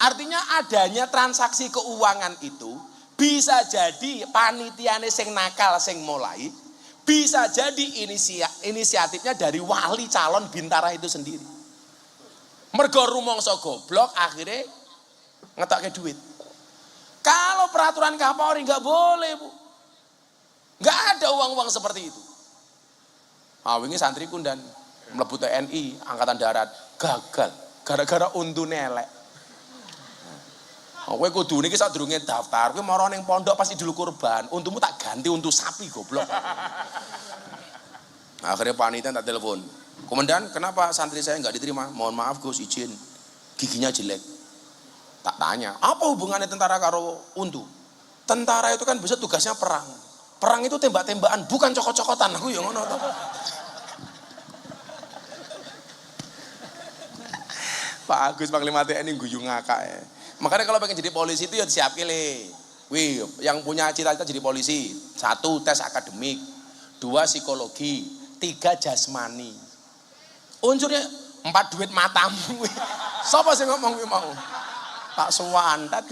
Artinya adanya transaksi keuangan itu bisa jadi panitiane sing nakal sing mulai, bisa jadi inisiatifnya dari wali calon Bintara itu sendiri. Mergo rumangsa goblok akhirnya ngetokke duit. Kalau peraturan Kapolri nggak boleh, Bu. Nggak ada uang-uang seperti itu. Wingi santri kundan mlebu TNI Angkatan Darat gagal gara-gara untune elek. Kowe kudu niki sadurunge daftar, kowe mara ning pondok pasti dulu kurban. Untumu tak ganti untuk sapi goblok. Akhirnya panitia tak telepon. Komandan, kenapa santri saya enggak diterima? Mohon maaf Gus, izin. Giginya jelek. Tak tanya, apa hubungannya tentara karo untu? Tentara itu kan bisa tugasnya perang. Perang itu tembak-tembakan, bukan cokot-cokotan. Aku ya ngono to. Pak Agus Panglima TNI guyu ngakak ya. Makanya kalau pengen jadi polisi itu ya siap pilih. Wih, yang punya cita-cita jadi polisi, 1 tes akademik, 2 psikologi, 3 jasmani. Unsurnya 4 duit matamu. Siapa sih ngomong mau? Tak suwandat.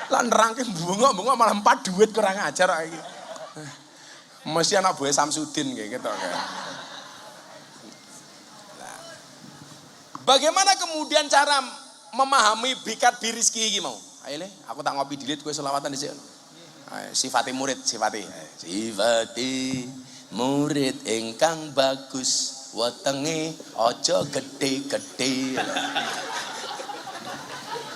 Lan nerangke bunga-bunga malah 4 duit kurang ajar iki. Mesti anak buah Samsudin kayak gitu kan. Bagaimana kemudian cara memahami bikat birizki iki mau? Ayo le, aku tak ngopi dilit kowe selawatan dhisik. Sifati murid, sifati murid ingkang bagus, wetenge aja gede-gede.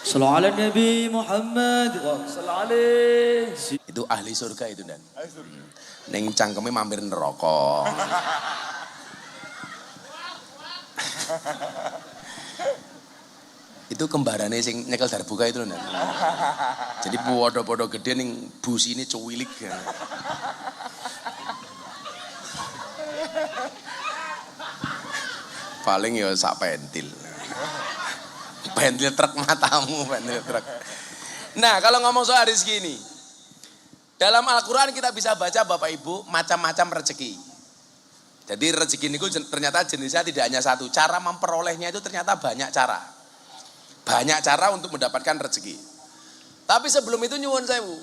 Sallallahu ala Nabi Muhammad wa sallallahu alaihi. Itu ahli surga itu dan. Ning cangkeme mampir neraka. Itu kembarannya sing nyekel darbuka itu loh. Jadi podo-podo gede ning bus ini cuwilik. Paling ya sak pentil. Pentil truk matamu, pentil truk. Nah, kalau ngomong soal rezeki ini, dalam Al-Quran kita bisa baca Bapak Ibu macam-macam rezeki. Jadi rezeki ini ternyata jenisnya tidak hanya satu. Cara memperolehnya itu ternyata banyak cara. Banyak cara untuk mendapatkan rezeki. Tapi sebelum itu nyuwun sewu.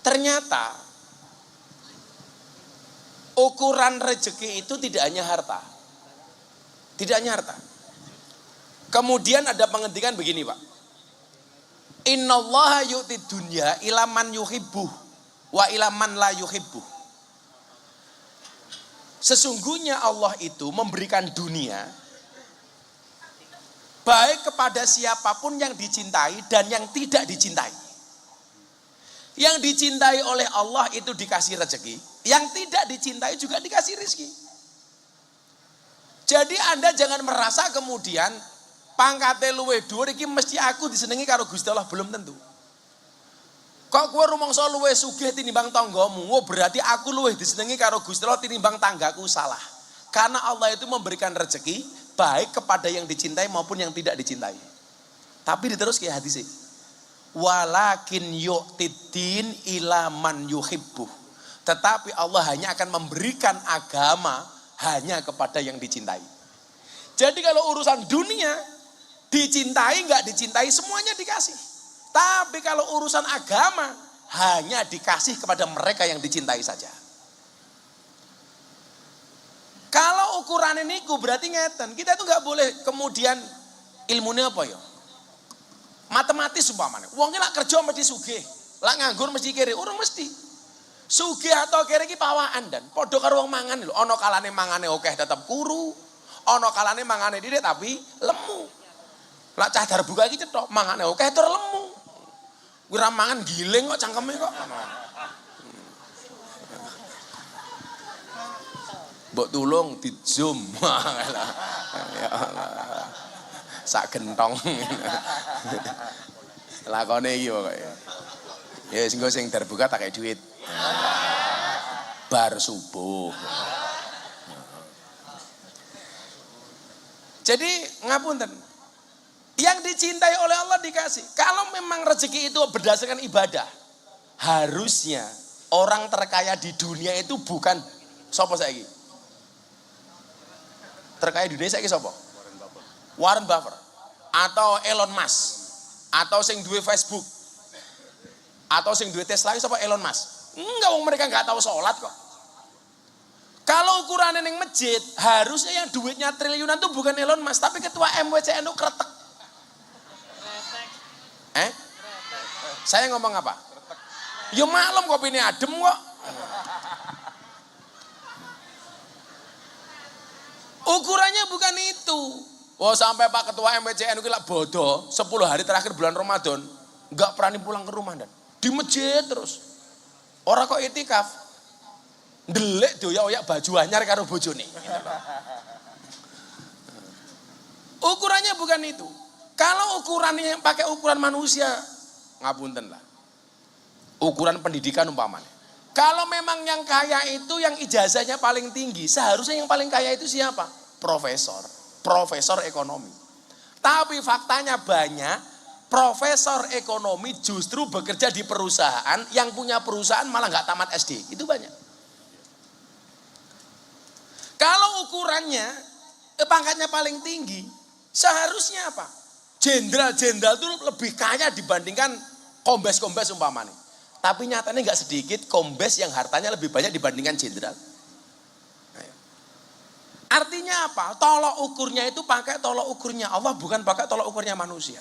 Ternyata ukuran rezeki itu tidak hanya harta. Tidak hanya harta. Kemudian ada penghentikan begini Pak. Innallaha yu'ti dunya ila man yuhibbuh wa ila man la yuhibbuh. Sesungguhnya Allah itu memberikan dunia baik kepada siapapun yang dicintai dan yang tidak dicintai. Yang dicintai oleh Allah itu dikasih rezeki, yang tidak dicintai juga dikasih rezeki. Jadi Anda jangan merasa kemudian pangkate luwih dhuwur iki mesti aku disenengi karo Gusti Allah, belum tentu. Kok kowe rumangsa luwih sugih tinimbang tanggamu, berarti aku luwih disenengi karo Gusti Allah tinimbang tanggaku, salah. Karena Allah itu memberikan rezeki baik kepada yang dicintai maupun yang tidak dicintai. Tapi diterus kayak hadis sih. Walakin yu'tiddin ila man yuhibbuh. Tetapi Allah hanya akan memberikan agama hanya kepada yang dicintai. Jadi kalau urusan dunia dicintai nggak dicintai semuanya dikasih. Tapi kalau urusan agama hanya dikasih kepada mereka yang dicintai saja. Kalau ukuran ini berarti ngeten, kita itu nggak boleh kemudian ilmunya apa ya? Matematis umpamanya. Wong ki lak kerja mesti sugih, lak nganggur mesti kere, urung mesti. Sugih atau kere ki pawaan dan padha karo wong mangan lho. Ana kalane mangane akeh tetep kuru, ana kalane mangane dhithik tapi lemu. Lak cah darbuka iki cetok, mangane akeh tur lemu. Kuwi ra mangan giling kok cangkeme kok. Mbok tulung di zoom. Ya Allah. Sak gentong. Lakone iki pokoke. Ya sing darbuka tak kei duit. Bar subuh. Jadi ngapunten. Yang dicintai oleh Allah dikasih. Kalau memang rezeki itu berdasarkan ibadah, harusnya orang terkaya di dunia itu bukan sapa saiki? Terkaya di dunia saiki sapa? Warren Buffett atau Elon Musk atau sing duwe Facebook atau sing duwe Tesla sapa Elon Musk? Enggak, mereka enggak tahu sholat kok. Kalau ukurannya yang masjid, harusnya yang duitnya triliunan itu bukan Elon Musk, tapi ketua MWCNU kretek. Saya ngomong apa? Ya malam kopi ini adem kok. Ukurannya bukan itu. Wah, sampai Pak Ketua MWCNU itu bodoh, 10 hari terakhir bulan Ramadan enggak berani pulang ke rumah dan di masjid terus. Orang kok itikaf. Ndelik doyak-oyak baju anyar karo bojone. Ukurannya bukan itu. Kalau ukurannya pakai ukuran manusia, ngapunten lah. Ukuran pendidikan umpamanya. Kalau memang yang kaya itu yang ijazahnya paling tinggi, seharusnya yang paling kaya itu siapa? Profesor ekonomi. Tapi faktanya banyak profesor ekonomi justru bekerja di perusahaan, yang punya perusahaan malah nggak tamat SD. Itu banyak. Kalau ukurannya pangkatnya paling tinggi, seharusnya apa? Jenderal-jenderal itu lebih kaya dibandingkan kombes-kombes umpamanya. Tapi nyatanya nggak sedikit kombes yang hartanya lebih banyak dibandingkan jenderal. Artinya apa? Tolok ukurnya itu pakai tolok ukurnya Allah, bukan pakai tolok ukurnya manusia.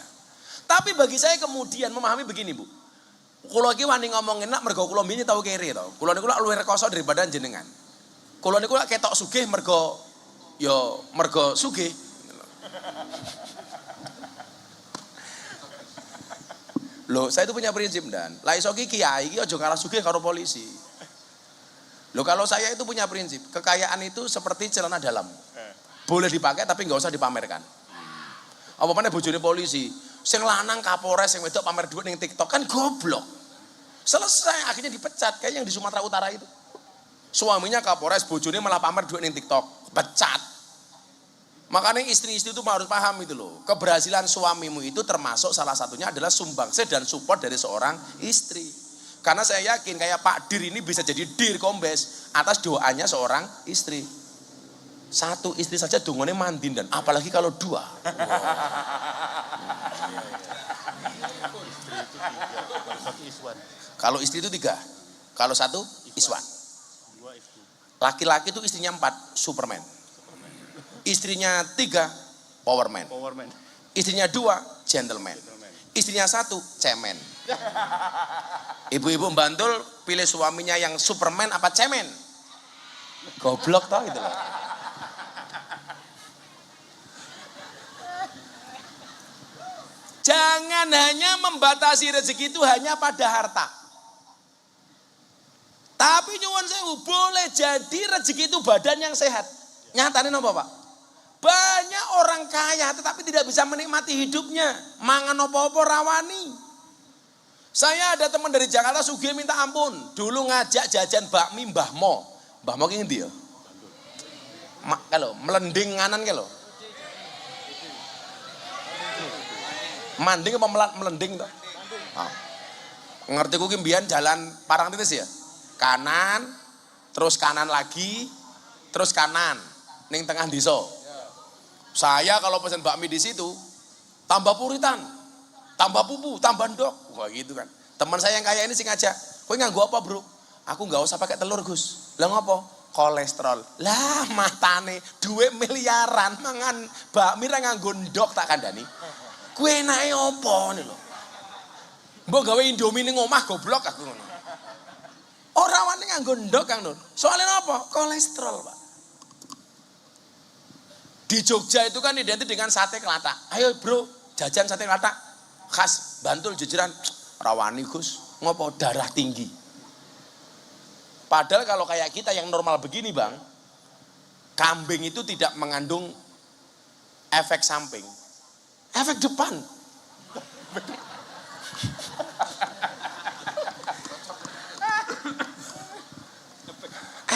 Tapi bagi saya kemudian memahami begini, Bu. Kulo iki wani ngomong enak mergo kulo mbini tau kere to. Kulo niku luwih rekoso daripada jenengan. Kulo niku ketok sugih mergo sugih. Loh, saya itu punya prinsip dan lah iso ki kiai iki aja kalah sugih karo polisi. Loh, kalau saya itu punya prinsip, kekayaan itu seperti celana dalam. Boleh dipakai tapi nggak usah dipamerkan. Apa mana bojone polisi, sing lanang Kapolres, sing wedok pamer duit ning TikTok kan goblok. Selesai, akhirnya dipecat kayak yang di Sumatera Utara itu. Suaminya Kapolres, bojone malah pamer duit ning TikTok, pecat. Makanya istri-istri itu harus paham itu loh. Keberhasilan suamimu itu termasuk salah satunya adalah sumbangsi dan support dari seorang istri. Karena saya yakin kayak Pak Dir ini bisa jadi Dir Kombes atas doanya seorang istri. Satu istri saja dongone mandin dan apalagi kalau dua. Kalau istri itu 3, kalau 1 Iswan. Laki-laki itu istrinya 4, Superman. Istrinya 3, Powerman. Istrinya 2, Gentleman. Istrinya 1, Cemen. Ibu-ibu Bantul pilih suaminya yang Superman apa Cemen? Goblok tau gitu loh. Jangan hanya membatasi rezeki itu hanya pada harta. Tapi nyuwun sewu, boleh jadi rezeki itu badan yang sehat. Nyatane napa, Pak? Banyak orang kaya tetapi tidak bisa menikmati hidupnya. Mangan apa-apa rawani. Saya ada teman dari Jakarta sugih minta ampun. Dulu ngajak jajan bakmi Mbah Mo. Mbah Mo ki ngendi ya? Kalau melending nganan ki lho. Manding apa melending to? Oh. Ngerti ku ki mbiyen jalan Parangtritis ya. Kanan, terus kanan lagi, terus kanan ning tengah desa. Saya kalau pesen bakmi di situ tambah puritan, tambah pupu, tambah ndok. Wah gitu kan. Teman saya yang kaya ini sing ngajak, "Kowe nganggo apa, Bro?" "Aku enggak usah pakai telur, Gus." "Lah ngopo?" "Kolesterol." Lah matane duit miliaran mangan bakmi ra nganggo ndok tak kandhani. Kuwi enake opo lho. Mbok gawe Indomie ning omah goblok aku ngono. Ora wani nganggo ndok Kang Nur. Soalnya apa? Kolesterol, Pak. Di Jogja itu kan identik dengan sate kelatak. Ayo bro, jajan sate kelatak. Khas Bantul jejeran. Rawani Gus, ngopo darah tinggi. Padahal kalau kayak kita yang normal begini Bang, kambing itu tidak mengandung efek samping. Efek depan.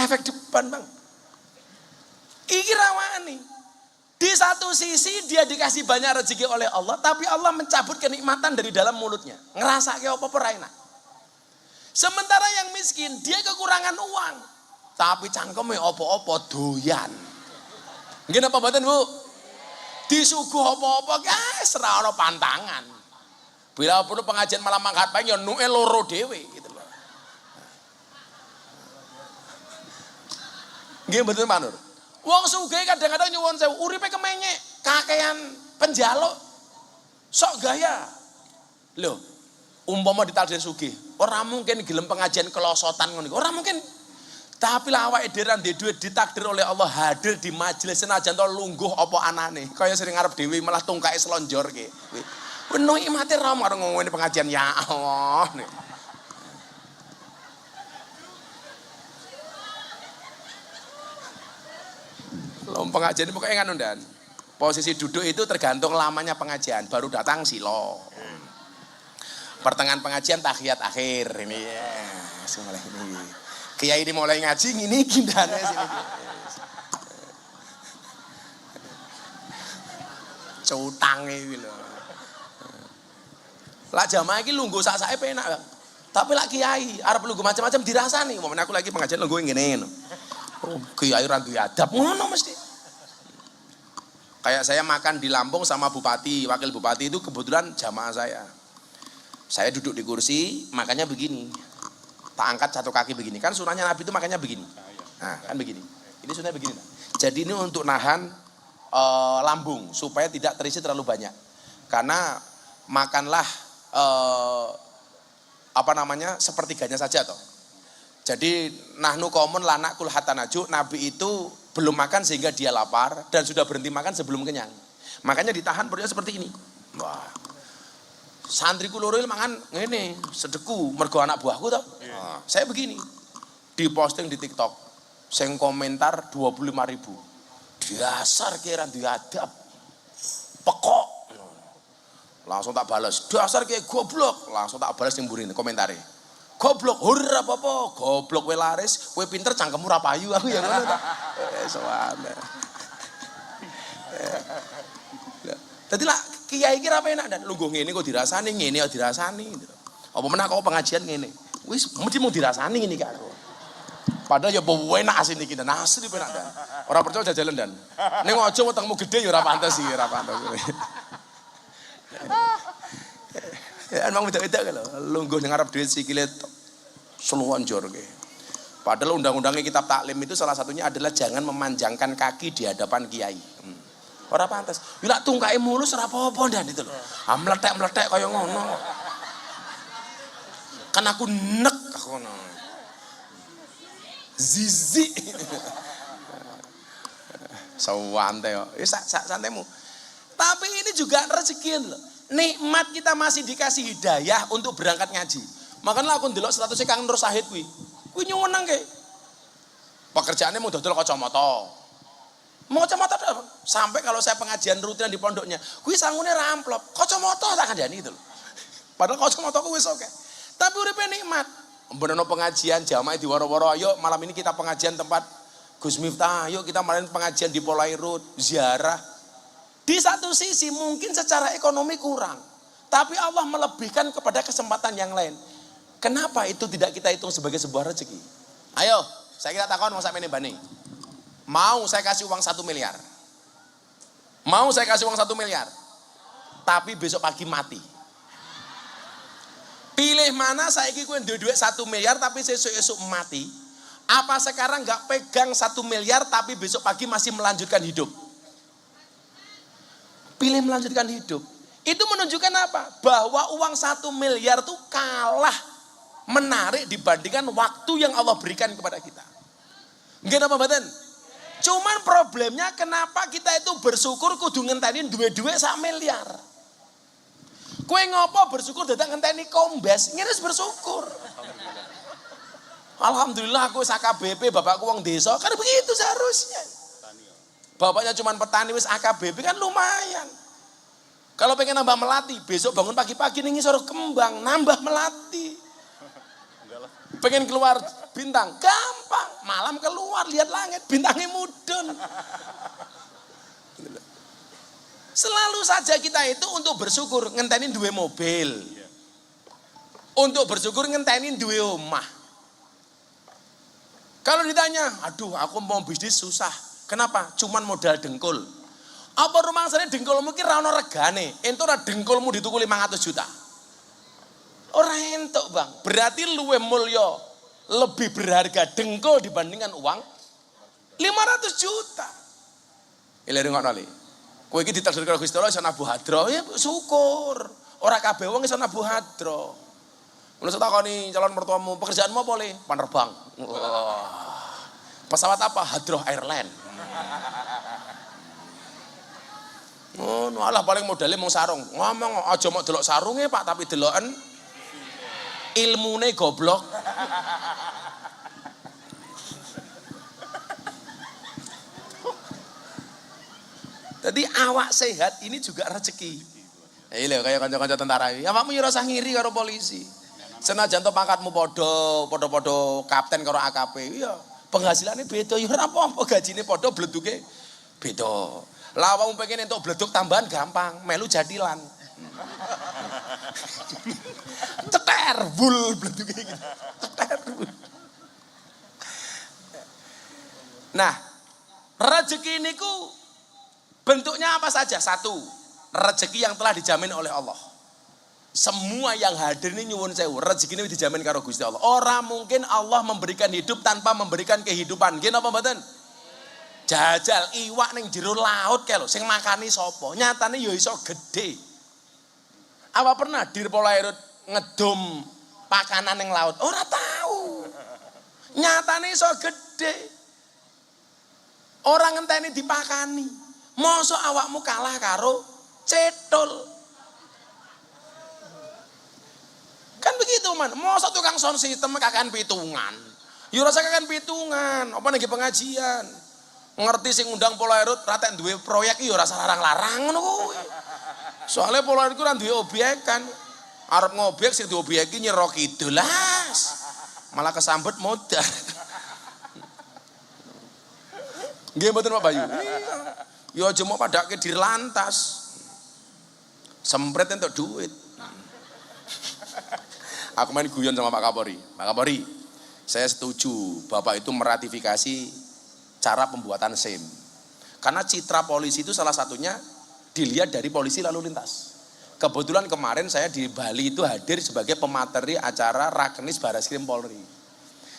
Efek depan Bang. Iki rawani. Di satu sisi dia dikasih banyak rezeki oleh Allah, tapi Allah mencabut kenikmatan dari dalam mulutnya. Ngerasa kayak apa-apa enak. Sementara yang miskin, dia kekurangan uang, tapi cangkeme apa-apa doyan. Nggih napa mboten, Bu? Disuguh apa-apa guys, ora ana pantangan. Bila perlu pengajian malam mangkat pagi ya nuke loro dhewe gitu loh. Nggih mboten manur. Wong sugih kadang-kadang nyuwun sewu, uripe kemenyek, kakean penjaluk. Sok gaya. Loh, umpama ditakdir sugih, ora mungkin gelem pengajian kelosotan ngono iku. Ora mungkin. Tapi lah awake dhewe ndek dhuwit ditakdir oleh Allah hadir di majelis senajan to lungguh apa anane. Kaya sering ngarep dhewe malah tungkae slonjorke. Kuwi nikmate ra karo ngomongin pengajian ya Allah. Pengajian ini pokoknya nganu dan Posisi duduk itu tergantung lamanya pengajian. Baru datang silo. Pertengahan pengajian tahiyat akhir ini. Mulai ini. Kiai ini mulai ngaji ini gindane sini. Cutang iki lho. Lah jamaah iki lungguh sak-sake penak. Tapi lak kiai arep lungguh macam-macam dirasani. Momen aku lagi pengajian lungguh ngene. Oh, kiai ra duwe adab ngono mesti. Kayak saya makan di Lampung sama bupati, wakil bupati itu kebetulan jamaah saya. Saya duduk di kursi, makannya begini. Tak angkat satu kaki begini. Kan sunahnya Nabi itu makannya begini. Nah, kan begini. Ini sunahnya begini. Jadi ini untuk nahan lambung supaya tidak terisi terlalu banyak. Karena makanlah sepertiganya saja toh. Jadi nahnu qaumun la naqul hatta naju, Nabi itu belum makan sehingga dia lapar dan sudah berhenti makan sebelum kenyang. Makanya ditahan perutnya seperti ini. Wah. Santriku loro mangan ngene, sedeku mergo anak buahku toh. Nah, saya begini. Diposting di TikTok. Sing komentar 25.000. Dasar kira diadab. Pekok. Langsung tak balas. Dasar kayak goblok. Langsung tak balas yang burine komentare. Goblok, ora apa-apa, goblok kowe laris, kowe pinter cangkemmu ra payu aku ya ngono ta. Sowane. Dadi lah kiai iki ra penak dan lungguh ngene kok dirasani, ngene ya dirasani. Apa menah kok pengajian ngene. Wis mesti mau dirasani ngene iki aku. Padahal ya enak asine iki dan asli penak dan. Ora percaya jajalan dan. Ning aja wetengmu gede ya ora pantes iki, ora pantes. Ya emang beda-beda kalau lungguh yang ngarep duit sikile seluan jor ke. Padahal undang-undangnya kitab taklim itu salah satunya adalah jangan memanjangkan kaki di hadapan kiai. Ora pantes. Yo lak tungkae mulus ora apa-apa ndan itu lho. Ah meletek-meletek kaya ngono. Kan aku nek aku ngono. Zizi. Sawante yo. Wis santaimu. Tapi ini juga rezeki lho. Nikmat kita masih dikasih hidayah untuk berangkat ngaji. Makanya aku ndelok statusnya Kang Nur Sahid kuwi. Kuwi nyuweneng ke. Pekerjaannya mau dodol kacamata. Mau kacamata apa? Sampai kalau saya pengajian rutin di pondoknya, kuwi sangune ramplop. Kacamata tak kandhani itu lho. Padahal kacamata ku wis oke. Tapi uripe nikmat. Mbenono pengajian jamaah di waro-waro, ayo malam ini kita pengajian tempat Gus Miftah, ayo kita malam pengajian di Polairut, ziarah. Di satu sisi mungkin secara ekonomi kurang, tapi Allah melebihkan kepada kesempatan yang lain. Kenapa itu tidak kita hitung sebagai sebuah rezeki? Ayo, saya kira takon mau sampai nih Bani. Mau saya kasih uang 1 miliar. Mau saya kasih uang 1 miliar. Tapi besok pagi mati. Pilih mana saya ikut duit 1 miliar tapi esok mati. Apa sekarang nggak pegang 1 miliar tapi besok pagi masih melanjutkan hidup? Pilih melanjutkan hidup. Itu menunjukkan apa? Bahwa uang 1 miliar itu kalah menarik dibandingkan waktu yang Allah berikan kepada kita. Nggih napa mboten? Cuman problemnya kenapa kita itu bersyukur kudu ngenteni duwe-duwe 1 miliar. Kowe ngopo bersyukur dadak ngenteni kombes? Ngeres bersyukur. Alhamdulillah aku wis AKBP, bapakku wong desa, kan begitu seharusnya. Bapaknya cuma petani wis AKBP kan lumayan. Kalau pengen nambah melati, besok bangun pagi-pagi nih ngisor kembang, nambah melati. Pengen keluar bintang, gampang. Malam keluar lihat langit, bintangnya mudun. Selalu saja kita itu untuk bersyukur ngentenin duwe mobil. Untuk bersyukur ngentenin duwe omah. Kalau ditanya, aduh aku mau bisnis susah. Kenapa? Cuman modal dengkul. Apa rumangsane dengkulmu ki ra ono regane? Entuk ra dengkulmu dituku 500 juta. Ora entuk, Bang. Berarti luwih mulya, lebih berharga dengkul dibandingkan uang 500 juta. Ile ngono li. Kowe iki ditakdir karo Gusti Allah iso nabuh hadra, ya syukur. Ora kabeh wong iso nabuh hadra. Mulane takoni calon mertuamu, pekerjaanmu apa le? Penerbang. Pesawat apa? Hadroh Airline. Oh, alah paling modalnya mau sarung. Ngomong aja mau delok sarungnya Pak, tapi deloken ilmune goblok. Jadi awak sehat ini juga rezeki. Iya kayak kanca-kanca tentara iki. Awakmu yo rasa ngiri karo polisi. Senajan to pangkatmu padha-padha kapten karo AKP. Iya, penghasilannya beda yo ora apa-apa, gajine padha bleduke beda. Lah awakmu pengen entuk bleduk tambahan gampang, melu jadilan. Ceter bul bleduke gitu. Ceter bul. Nah, rezeki niku bentuknya apa saja? Satu, rezeki yang telah dijamin oleh Allah. Semua yang hadir ini nyuwun sewu, rezeki ini dijamin karo Gusti Allah. Orang mungkin Allah memberikan hidup tanpa memberikan kehidupan. Gini apa mboten? Jajal iwak ning jero laut kae lho, sing makani sapa? Nyatane ya iso gede. Apa pernah Dir Polairut ngedum pakanan ning laut? Ora tahu. Nyatane iso gede. Orang ngenteni dipakani. Mosok awakmu kalah karo cetul. Kan begitu man. Mosok tukang sound system kakan pitungan. Ya rasa kakan pitungan, apa niki pengajian. Ngerti sing ngundang Polairut rata duwe proyek ya rasa larang-larang ngono kuwi. Soale Polairut ku ora duwe obyek kan. Arep ngobyek sing diobyeki Nyero Kidul las. Malah kesambet modal. Nggih mboten Pak Bayu. Iya. Ya aja mau padake dirlantas. Sempret entuk duit. Aku main guyon sama Pak Kapolri. Pak Kapolri, saya setuju Bapak itu meratifikasi cara pembuatan SIM. Karena citra polisi itu salah satunya dilihat dari polisi lalu lintas. Kebetulan kemarin saya di Bali itu hadir sebagai pemateri acara Rakenis Barreskrim Polri.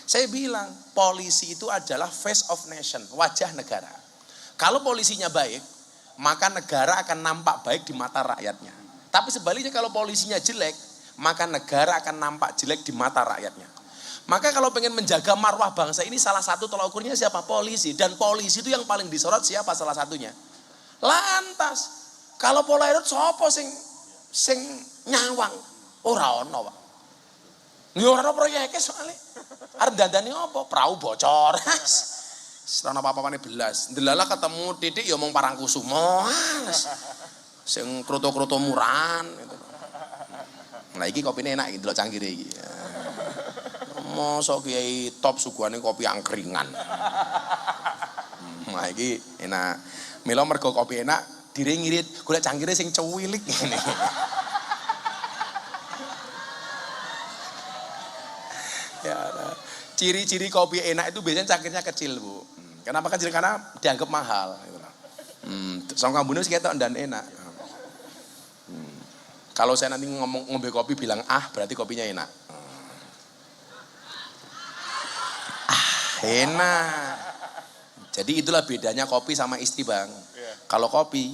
Saya bilang polisi itu adalah face of nation, wajah negara. Kalau polisinya baik, maka negara akan nampak baik di mata rakyatnya. Tapi sebaliknya kalau polisinya jelek, maka negara akan nampak jelek di mata rakyatnya. Maka kalau pengen menjaga marwah bangsa ini salah satu tolak ukurnya siapa? Polisi. Dan polisi itu yang paling disorot siapa salah satunya? Lantas, kalau Polairut sapa sing nyawang? Ora ono, Pak. Ya ora ono proyeke soalnya. Arep dandani apa? Perahu bocor. Serana apa-apane belas. Ndelala ketemu titik ya omong Parangkusumo. Sing kroto-kroto murahan gitu. Nah iki kopine enak iki delok cangkire iki. Mosok kiai top suguhane kopi angkringan. Nah iki enak. Mila mergo kopi enak, dire ngirit golek cangkire sing cuwilik ngene. Ya, ciri-ciri kopi enak itu biasanya cangkirnya kecil, Bu. Kenapa kecil? Karena dianggap mahal. Song kambune sing ketok dan enak. Kalau saya nanti ngombe kopi bilang berarti kopinya enak. Enak. Jadi itulah bedanya kopi sama istri, Bang. Kalau kopi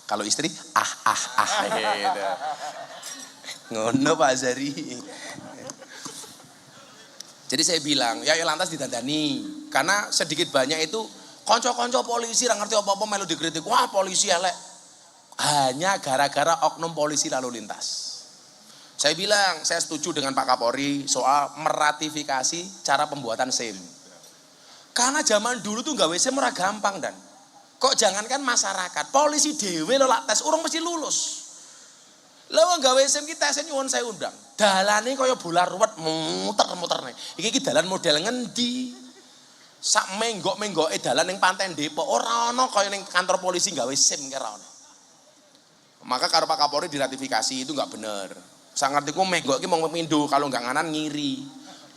kalau istri gitu. Ngono Pak Zari. Jadi saya bilang, ya lantas didandani. Karena sedikit banyak itu konco-konco polisi ra ngerti apa-apa melu dikritik. Wah, polisi elek. Hanya gara-gara oknum polisi lalu lintas. Saya bilang, saya setuju dengan Pak Kapolri soal meratifikasi cara pembuatan SIM. Karena zaman dulu tuh gawe SIM ora gampang dan. Kok jangankan masyarakat, polisi dhewe lho lak tes urung mesti lulus. Lah gawe SIM ki tese nyuwun saya undang. Dalane kaya bola ruwet muter-muter nih. Iki dalan model ngendi? Sak menggok-menggoke dalan ning Pantai Depok ora ana kaya ning kantor polisi gawe SIM ki ora ono. Maka karo Pak Kapolri diratifikasi itu enggak bener. Sak ngertiku menggok ki mung pemindo kalau enggak nganan ngiri.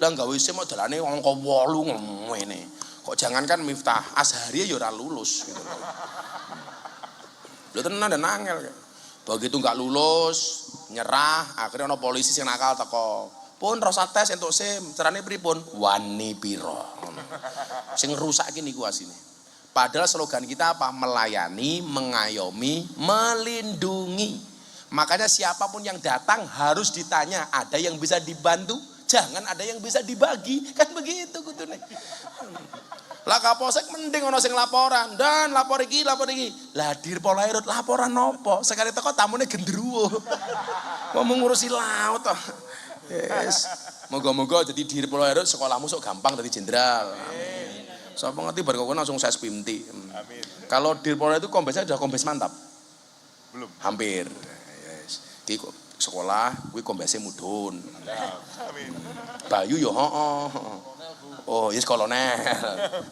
Lah gawe SIM dalane angka 8 ngene. Kok jangankan Miftah Azhari ya ora lulus gitu. Lho tenan dan angel. Begitu enggak lulus, nyerah, akhirnya ono polisi sing nakal teko. Pun rasa tes entuk SIM, carane pripun? Wani piro. Sing rusak iki niku asine. Padahal slogan kita apa? Melayani, mengayomi, melindungi. Makanya siapapun yang datang harus ditanya, ada yang bisa dibantu? Jangan ada yang bisa dibagi. Kan begitu kudune. Lah Kapolsek mending ono sing laporan dan lapor iki. Lah Dir Polairut laporan nopo? Sekali teko tamune gendruwo. Mau ngurusi laut toh. Yes. Moga-moga jadi Dir Polairut sekolahmu sok gampang dadi jenderal. Amin. Sapa ngerti bar kok langsung saya spinti. Amin. Kalau di Polri itu kombesnya udah kombes mantap. Belum. Hampir. Yes. Di sekolah kuwi kombese mudhun. Amin. Bayu yo heeh. Oh, yes kolonel.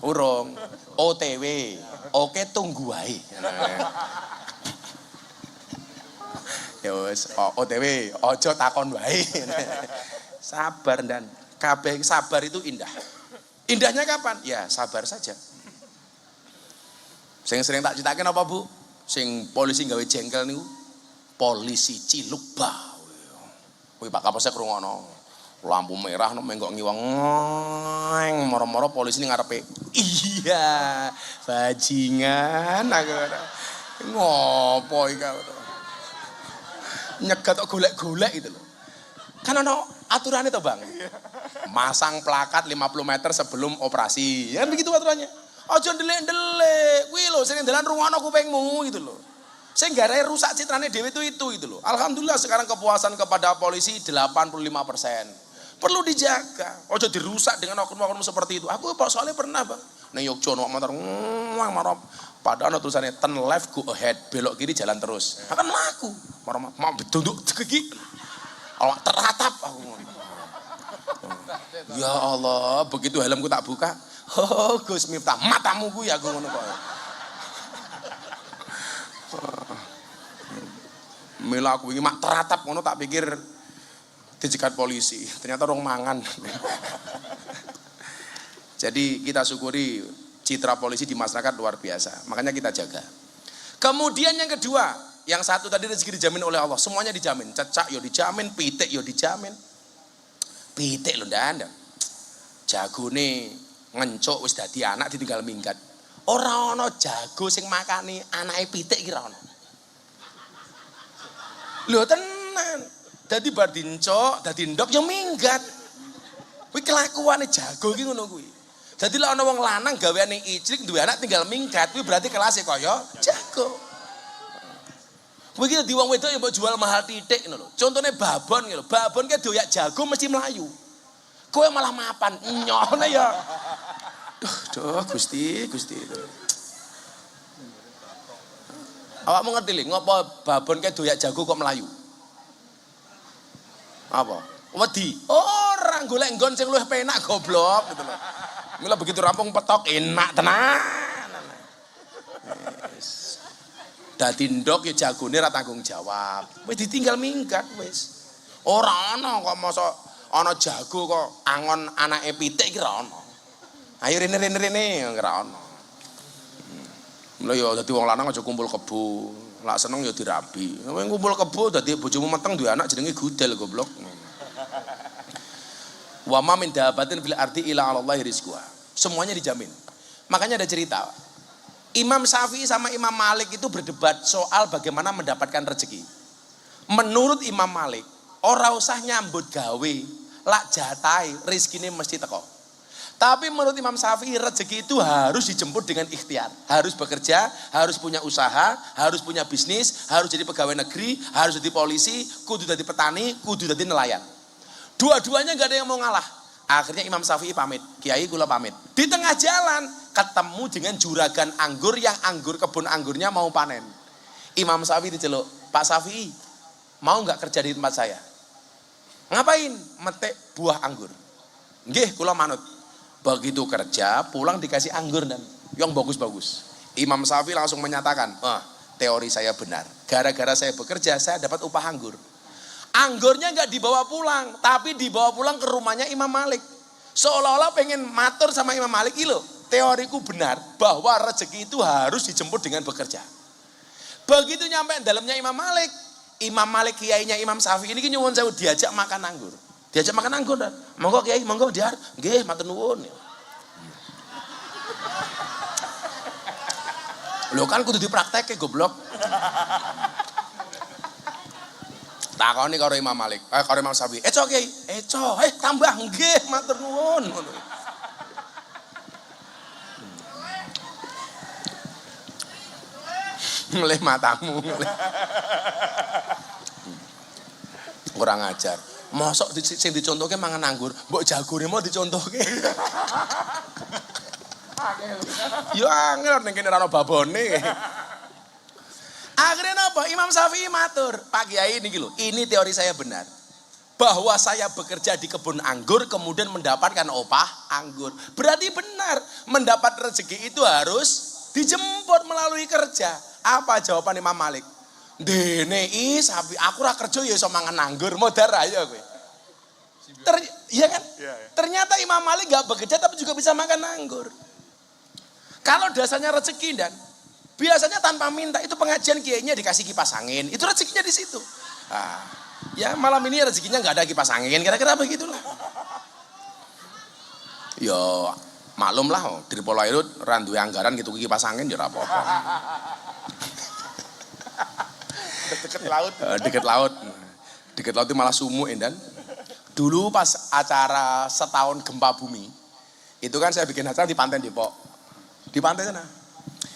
Urung. OTW. Oke tunggu wae. Ya wis, OTW, ojo takon wae. Sabar dan kabeh sabar itu indah. Indahnya kapan? Ya sabar saja. Sing sering tak critake apa, Bu? Sing polisi gawe jengkel niku polisi Cilukba. Kuwi Pak Kapolsek krungono. Lampu merah no menggok ngiwang. Moro-moro polisi ning ngarepe. Iya, bajingan aku. Ngopo iki kok. Nyegat kok golek-golek gitu loh. Kan ono aturannya toh Bang. Masang plakat 50 meter sebelum operasi. Ya kan begitu aturannya. Aja ndelik-ndelik. Kuwi lho sing dalan rungono kupingmu gitu loh. Sing garae rusak citrane dhewe itu gitu loh. Alhamdulillah sekarang kepuasan kepada polisi 85%. Perlu dijaga. Aja dirusak dengan oknum-oknum seperti itu. Aku soalnya pernah Bang. Ning Yogyakarta numpak motor marah. Padahal tulisannya turn left go ahead, belok kiri jalan terus. Akan mlaku. Mau ditunduk gigi. Awak teratap aku. Ya Allah, begitu helmku tak buka. Oh, Gus Miftah, matamu ku ya aku ngono kok. Mila aku iki mak teratap ngono tak pikir dicegat polisi. Ternyata rong mangan. Jadi kita syukuri citra polisi di masyarakat luar biasa. Makanya kita jaga. Kemudian yang kedua, yang satu tadi rezeki dijamin oleh Allah. Semuanya dijamin. Cecak yo dijamin, pitik yo dijamin. Pitik lho ndak. Jagone ngencuk wis dadi anak ditinggal minggat. Ora ana jago sing makani anake pitik ki ora ana. Lho tenan. Dadi bar dincuk, dadi ndok yo minggat. Kuwi kelakuane jago ki ngono kuwi. Jadi lah ana wong lanang gaweane iclik duwe anak tinggal minggat, kuwi berarti kelasé kaya jago. Kuwi ki di wong wedok ya mbok jual mahal titik ngono lho. Contone babon ki lho. Babon ki doyak jago mesti mlayu. Kowe malah mapan nyone ya. Duh, Gusti. Awakmu ngerti lho, ngopo babon ki doyak jago kok mlayu? Apa? Wedi. Ora golek nggon sing luwih penak goblok gitu lho. Mula begitu rampung petok enak tenan. Wis. Dadi ndok ya jagone ra tanggung jawab. Wis ditinggal minggat wis. Ora ana kok mosok ana jago kok angon anake pitik ki ra ana. Ayo rene ora ana. Mula ya dadi wong lanang aja kumpul kebo. Lak seneng ya dirabi. Kowe kumpul kebo dadi bojomu meteng duwe anak jenenge gudel goblok. Wa ma min dabatin fil ardi illa 'alallahi rizquha. Semuanya dijamin. Makanya ada cerita. Imam Syafi'i sama Imam Malik itu berdebat soal bagaimana mendapatkan rezeki. Menurut Imam Malik, ora usah nyambut gawe, lak jatahe rezekine mesti teko. Tapi menurut Imam Syafi'i rezeki itu harus dijemput dengan ikhtiar. Harus bekerja, harus punya usaha, harus punya bisnis, harus jadi pegawai negeri, harus jadi polisi, kudu jadi petani, kudu jadi nelayan. Dua-duanya gak ada yang mau ngalah. Akhirnya Imam Syafi'i pamit, Kiai kula pamit. Di tengah jalan ketemu dengan juragan anggur yang kebun anggurnya mau panen. Imam Syafi'i diceluk, Pak Syafi'i, mau nggak kerja di tempat saya? Ngapain? Metik buah anggur. Nggih, kula manut. Begitu kerja, pulang dikasih anggur dan yang bagus-bagus. Imam Syafi'i langsung menyatakan, teori saya benar. Gara-gara saya bekerja, saya dapat upah anggur. Anggurnya nggak dibawa pulang, tapi dibawa pulang ke rumahnya Imam Malik. Seolah-olah pengen matur sama Imam Malik, loh, teoriku benar bahwa rezeki itu harus dijemput dengan bekerja. Begitu nyampe dalamnya Imam Malik kiainya Imam Syafi'i ini nyuwun sewu diajak makan anggur. Diajak makan anggur dan monggo Kiai, monggo diar, nggih matur nuwun. Lho kan kudu dipraktekke goblok. Takoni karo Imam Malik, karo Imam Syafi'i. Eco Kiai, tambah nggih matur nuwun ngono. Ngelih matamu. Kurang ajar. Mosok sing dicontohke mangan anggur, mbok jagone mau dicontohke. Ya angel ning kene ora ono babone. Akhirnya apa? Imam Syafi'i matur, Pak Kiai niki lho, ini teori saya benar. Bahwa saya bekerja di kebun anggur kemudian mendapatkan opah anggur. Berarti benar, mendapat rezeki itu harus dijemput melalui kerja. Apa jawaban Imam Malik? Dene sapi aku ra kerja ya iso mangan anggur, modar ayo kowe. Iya kan? Ternyata Imam Malik gak bekerja tapi juga bisa makan anggur. Kalau dasarnya rezeki dan biasanya tanpa minta itu pengajian kiainya dikasih kipas angin, itu rezekinya di situ. Nah, ya malam ini rezekinya nggak ada kipas angin, kira-kira begitulah. Yo maklum lah, dari Polo itu randu anggaran gitu kipas angin ya apa-apa. Deket laut. Deket laut itu malah sumuk dan. Dulu pas acara setahun gempa bumi, itu kan saya bikin acara di Pantai Depok, di pantai sana.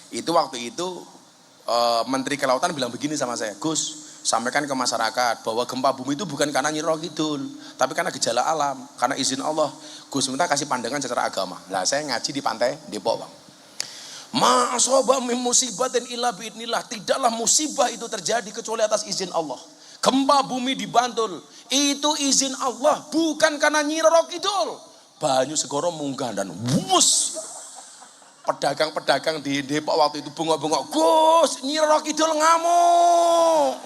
Itu waktu itu Menteri Kelautan bilang begini sama saya, Gus, sampaikan ke masyarakat bahwa gempa bumi itu bukan karena Nyi Roro Kidul, tapi karena gejala alam, karena izin Allah. Gus minta kasih pandangan secara agama. Nah saya ngaji di Pantai Depok bang. Ma'asobah min musibatin illa biidnillah, tidaklah musibah itu terjadi kecuali atas izin Allah. Gempa bumi di Bantul itu izin Allah, bukan karena Nyi Roro Kidul. Banyu Segoro munggah dan wus. Pedagang-pedagang di Depok waktu itu bengok-bengok, Gus, Nyi Roro Kidul ngamuk.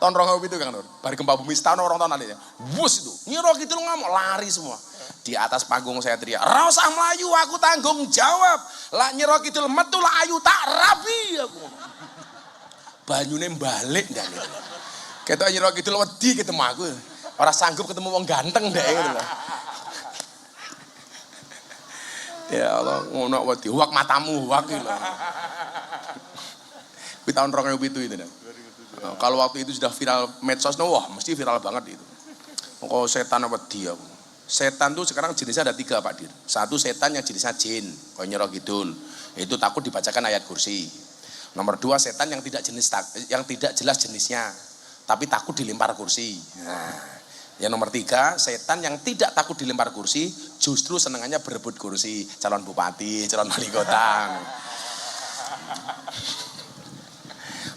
Tahun 2000 itu Kang Nur, bari gempa bumi setahun orang tahun nantinya. Wus itu, Nyi Roro Kidul ngamuk, lari semua. Di atas panggung saya teriak, "Ra usah mlayu, aku tanggung jawab. Lah Nyi Roro Kidul metu lah ayu tak rabi aku." Banyune balik ndak gitu. Ketok Nyi Roro Kidul wedi ketemu aku. Ora sanggup ketemu wong ganteng ndek gitu loh. Ya Allah, ngono wedi wak matamu wak iki lho. Di tahun 2007 itu. Kalau waktu itu sudah viral medsos, wah mesti viral banget itu. Kok setan wedi aku. Setan tuh sekarang jenisnya ada 3 Pak Dir. Satu setan yang jenisnya jin, kayak Nyi Roro Kidul. Itu takut dibacakan ayat kursi. Nomor 2 setan yang tidak jelas jenisnya, tapi takut dilempar kursi. Nah. Yang nomor 3, setan yang tidak takut dilempar kursi, justru senengannya berebut kursi, calon bupati, calon wali kota.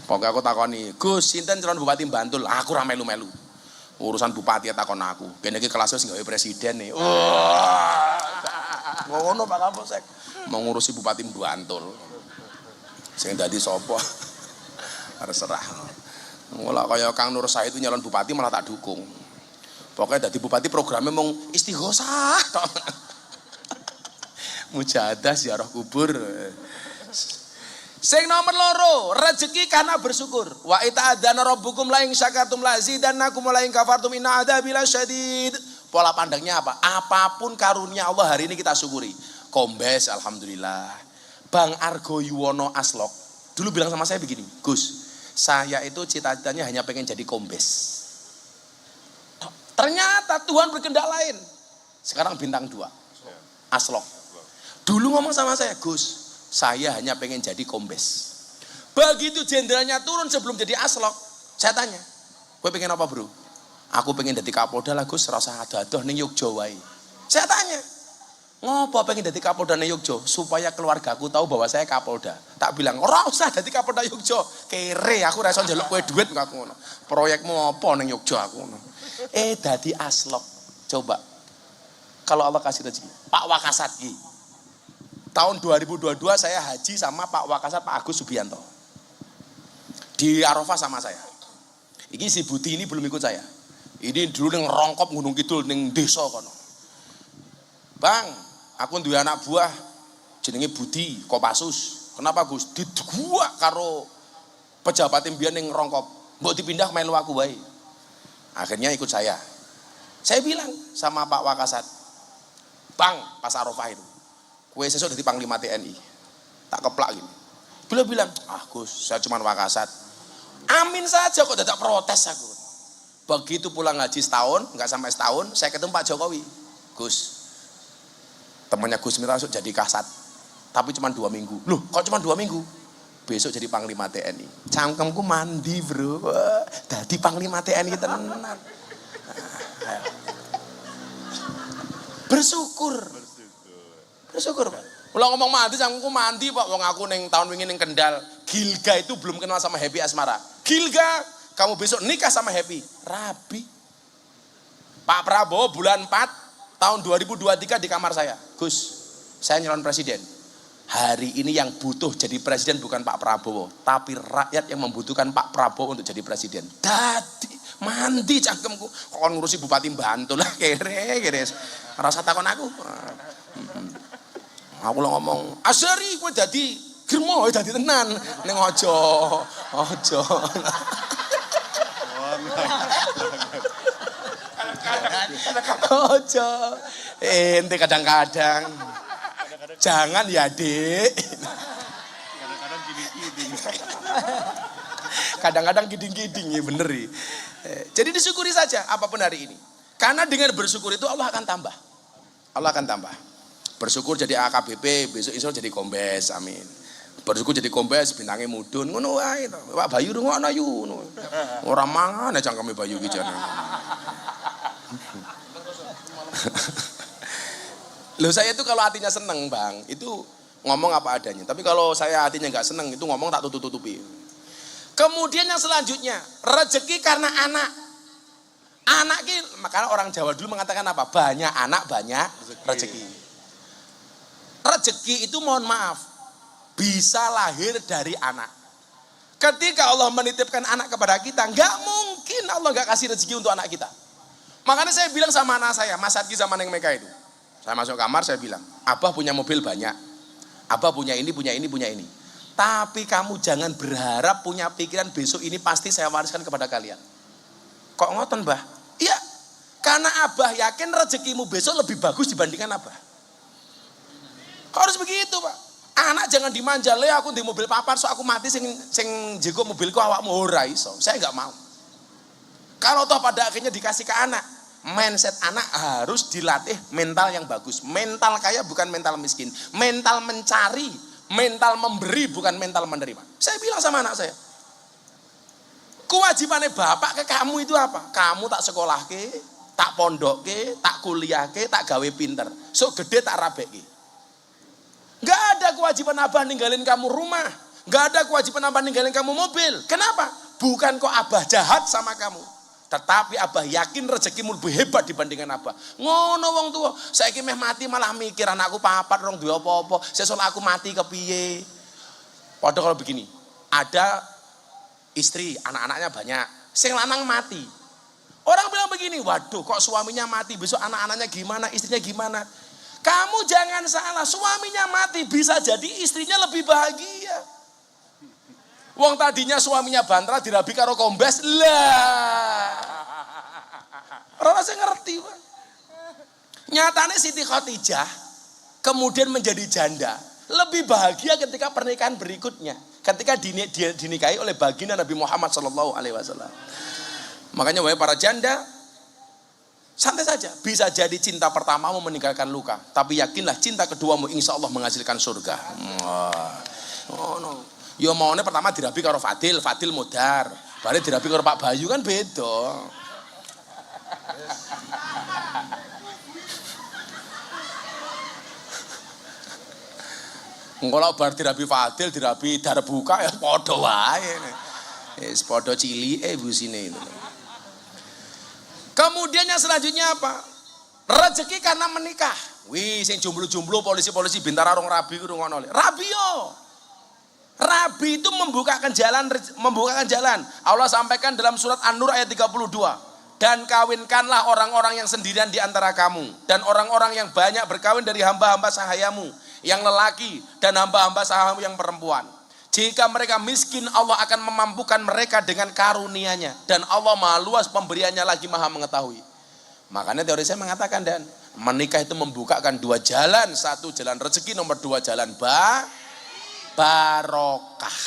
Pokoknya aku takoni, Gus, sinten calon bupati Bantul? Aku ra melu-melu. Urusan bupati takon aku. Kene iki kelasnya sing gawe presiden nih. Wah. Ngono Pak Kapolsek. Mau ngurusi bupati Bantul. Sing dadi sapa? Terserah. Ngolah kaya Kang Nur Said itu nyalon bupati malah tak dukung. Pokoknya dari bupati programnya mau istighosah. Mujahadah ziarah kubur. Sing nomor 2, rezeki karena bersyukur. Wa ita'adzana rabbukum la in syakartum la azidannakum wa la in kafartum inna adzabi lasyadid. Pola pandangnya apa? Apapun karunia Allah hari ini kita syukuri. Kombes alhamdulillah. Bang Argo Yuwono Aslok dulu bilang sama saya begini, Gus, saya itu cita-citanya hanya pengen jadi kombes. Ternyata Tuhan berkehendak lain. Sekarang bintang 2. Aslok. Dulu ngomong sama saya, Gus, saya hanya pengen jadi kombes. Begitu jenderalnya turun sebelum jadi aslok, saya tanya, gue pengen apa bro? Aku pengen jadi Kapolda lah Gus, rasa adoh-adoh ning Yogya wae. Saya tanya, ngopo pengen jadi Kapolda ning Yogya? Supaya keluargaku tahu bahwa saya Kapolda. Tak bilang, ora usah jadi Kapolda Yogya. Kere, aku ra iso njaluk kowe duit aku ngono. Proyekmu apa ning Yogya aku ngono. Dadi aslok. Coba. Kalau Allah kasih rezeki. Pak Wakasat ki. Tahun 2022 saya haji sama Pak Wakasat Pak Agus Subianto. Di Arafah sama saya. Ini si Budi ini belum ikut saya. Ini dulu ning Rongkop Gunung Kidul ning desa kono. Bang, aku duwe anak buah jenenge Budi Kopassus. Kenapa Gus? Diguak karo pejabat mbiyen ning Rongkop. Mbok dipindah melu aku wae. Akhirnya ikut saya. Saya bilang sama Pak Wakasat, Bang, pas Arafah itu, kue sesuk jadi Panglima TNI. Tak keplak gini. Beliau bilang, Gus, saya cuma Wakasat. Amin saja kok tidak protes aku. Begitu pulang haji setahun, enggak sampai setahun, saya ketemu Pak Jokowi. Gus, temannya Gus minta masuk jadi Kasat. Tapi cuma 2 minggu. Loh, kok cuma 2 minggu? Besok jadi Panglima TNI. Cangkemku mandi bro. Dadi Panglima TNI tenan. Bersyukur Pak. Kalau ngomong mandi, aku mandi Pak. Wong aku neng tahun wingi neng Kendal. Gilga itu belum kenal sama Happy Asmara. Gilga, kamu besok nikah sama Happy. Rabi. Pak Prabowo bulan 4 tahun 2023 di kamar saya. Gus, saya nyalon presiden. Hari ini yang butuh jadi presiden bukan Pak Prabowo, tapi rakyat yang membutuhkan Pak Prabowo untuk jadi presiden. Dadi mandi cangkemku, kon ngurusi Bupati Bantul lah kere. Rasa takon aku. Aku lo ngomong, Asari kowe dadi germo dadi tenan. Ning aja. Ojo. Ente kadang-kadang. Jangan ya, Dik. Kadang-kadang giding-giding. Kadang-kadang giding-giding ya bener ya. Jadi disyukuri saja apapun hari ini. Karena dengan bersyukur itu Allah akan tambah. Allah akan tambah. Bersyukur jadi AKBP, besok insya Allah jadi kombes, amin. Bersyukur jadi kombes, bintangnya mudun, ngono wae. Pak Bayu ngono ayu. Ora mangan cangkeme Bayu ki jane. Loh saya itu kalau hatinya seneng Bang, itu ngomong apa adanya. Tapi kalau saya hatinya nggak seneng, itu ngomong tak tutup-tutupi. Kemudian yang selanjutnya, rezeki karena anak. Anak ini, makanya orang Jawa dulu mengatakan apa? Banyak anak, banyak rezeki. Rezeki itu mohon maaf, bisa lahir dari anak. Ketika Allah menitipkan anak kepada kita, nggak mungkin Allah nggak kasih rezeki untuk anak kita. Makanya saya bilang sama anak saya, Mas Sadki sama Neng Meka itu. Saya masuk kamar, saya bilang, Abah punya mobil banyak. Abah punya ini, punya ini, punya ini. Tapi kamu jangan berharap punya pikiran besok ini pasti saya wariskan kepada kalian. Kok ngoten, Mbah? Iya, karena Abah yakin rezekimu besok lebih bagus dibandingkan Abah. Harus begitu, Pak. Anak jangan dimanja, le aku di mobil papan, so aku mati sing jego mobilku awakmu ora iso. Saya nggak mau. Kalau toh pada akhirnya dikasih ke anak, mindset anak harus dilatih mental yang bagus. Mental kaya bukan mental miskin. Mental mencari, mental memberi bukan mental menerima. Saya bilang sama anak saya, kewajibannya bapak ke kamu itu apa? Kamu tak sekolah ke, tak pondok ke, tak kuliah ke, tak gawe pinter. So gede tak rabek ke. Gak ada kewajiban abah ninggalin kamu rumah. Gak ada kewajiban abah ninggalin kamu mobil. Kenapa? Bukan kok abah jahat sama kamu. Tetapi abah yakin rezekimu lebih hebat dibandingkan abah. Ngono wong tua. Saiki meh mati malah mikir anakku papat rong duwe apa-apa. Sesuk aku mati kepiye. Padahal kalau begini, ada istri, anak-anaknya banyak. Sing lanang mati. Orang bilang begini, waduh kok suaminya mati, besok anak-anaknya gimana, istrinya gimana. Kamu jangan salah, suaminya mati bisa jadi istrinya lebih bahagia. Wong tadinya suaminya bantra dirabi karo kombes lah. Ora sing ngerti, Pak. Nyatane Siti Khadijah kemudian menjadi janda, lebih bahagia ketika pernikahan berikutnya, ketika dinikahi oleh baginda Nabi Muhammad SAW. Makanya wahai para janda, santai saja, bisa jadi cinta pertamamu meninggalkan luka, tapi yakinlah cinta keduamu insya Allah menghasilkan surga. Oh no. Yo maunya pertama dirabi karo Fadil modar, baru dirabi karo Pak Bayu kan beda. Kalau bar dirabi Fadil, dirabi Darbuka ya podo wae. Podo cili busine itu. Kemudian yang selanjutnya apa? Rezeki karena menikah. Wih, sing jomblo-jomblo polisi-polisi Bintara rong rabi ku ngono le. Rabi yo. Rabi itu membukakan jalan. Allah sampaikan dalam surat An-Nur ayat 32. Dan kawinkanlah orang-orang yang sendirian di antara kamu dan orang-orang yang banyak berkawin dari hamba-hamba sahayamu yang lelaki dan hamba-hamba sahayamu yang perempuan. Jika mereka miskin, Allah akan memampukan mereka dengan karunia-Nya dan Allah Maha luas pemberiannya lagi Maha mengetahui. Makanya teori saya mengatakan dan menikah itu membukakan dua jalan, satu jalan rezeki, nomor dua jalan barokah.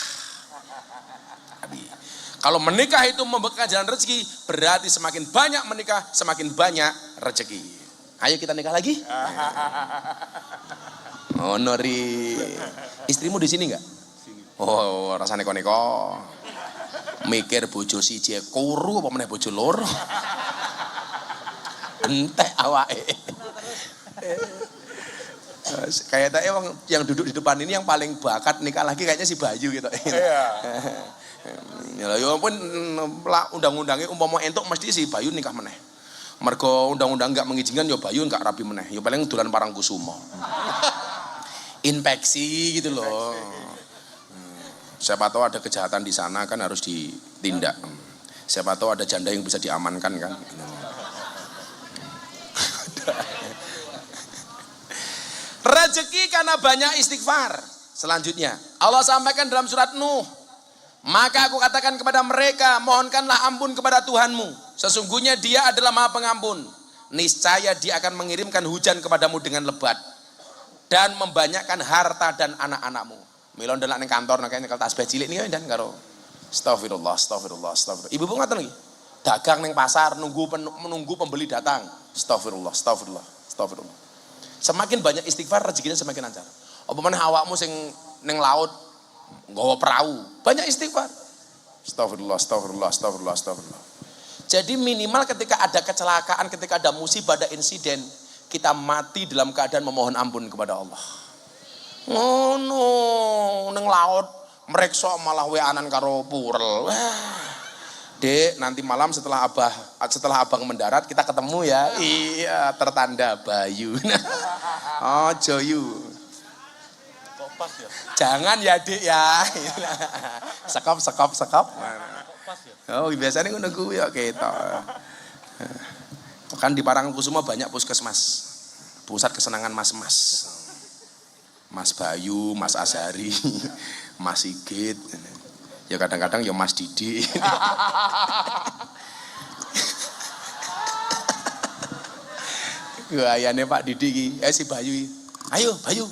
Kalau menikah itu membuka jalan rezeki, berarti semakin banyak menikah, semakin banyak rezeki. Ayo kita nikah lagi. Oh Nori, istrimu di sini enggak? Oh rasanya neko. Mikir bojo siji kuru apa meneh bojo loro. Entek awake. Kayak yang duduk di depan ini yang paling bakat nikah lagi kayaknya si Bayu gitu. Iya. Ya pun undang-undangnya umpama entuk mesti si Bayu nikah meneh. Mergo undang-undang enggak mengizinkan ya Bayu enggak rapi meneh. Ya paling dolan Parangkusumo. Infeksi gitu loh. Siapa tahu ada kejahatan di sana kan harus ditindak. Siapa tahu ada janda yang bisa diamankan kan. Rezeki karena banyak istighfar. Selanjutnya Allah sampaikan dalam surat Nuh, maka aku katakan kepada mereka, mohonkanlah ampun kepada Tuhanmu, sesungguhnya Dia adalah Maha Pengampun. Niscaya Dia akan mengirimkan hujan kepadamu dengan lebat dan membanyakkan harta dan anak-anakmu. Milon ndelok ning kantor nek nyekel tasbih cilik niki dan karo astagfirullah. Ibu-ibu ngoten lagi. Dagang ning pasar menunggu pembeli datang. Astagfirullah. Semakin banyak istighfar rezekinya semakin lancar. Apa meneh awakmu sing ning laut nggawa perahu, banyak istighfar. Astagfirullah. Jadi minimal ketika ada kecelakaan, ketika ada musibah, ada insiden, kita mati dalam keadaan memohon ampun kepada Allah. Ngono ning laut mreksa malah weanan karo purel. Wah. Dek, nanti malam setelah abang mendarat kita ketemu ya. Iya, tertanda Bayu. Oh, Joyu. Kok pas ya? Jangan ya, Dek ya. Sekop. Kok pas ya? Oh, biasanya ngono kuwi ya ketok. Kan di Parangkusumo banyak puskesmas. Pusat kesenangan mas-mas. Mas Bayu, Mas Azhari, Mas Sigit. Ya kadang-kadang ya Mas Didi. Gayane Pak Didi iki, si Bayu iki. Ayo Bayu,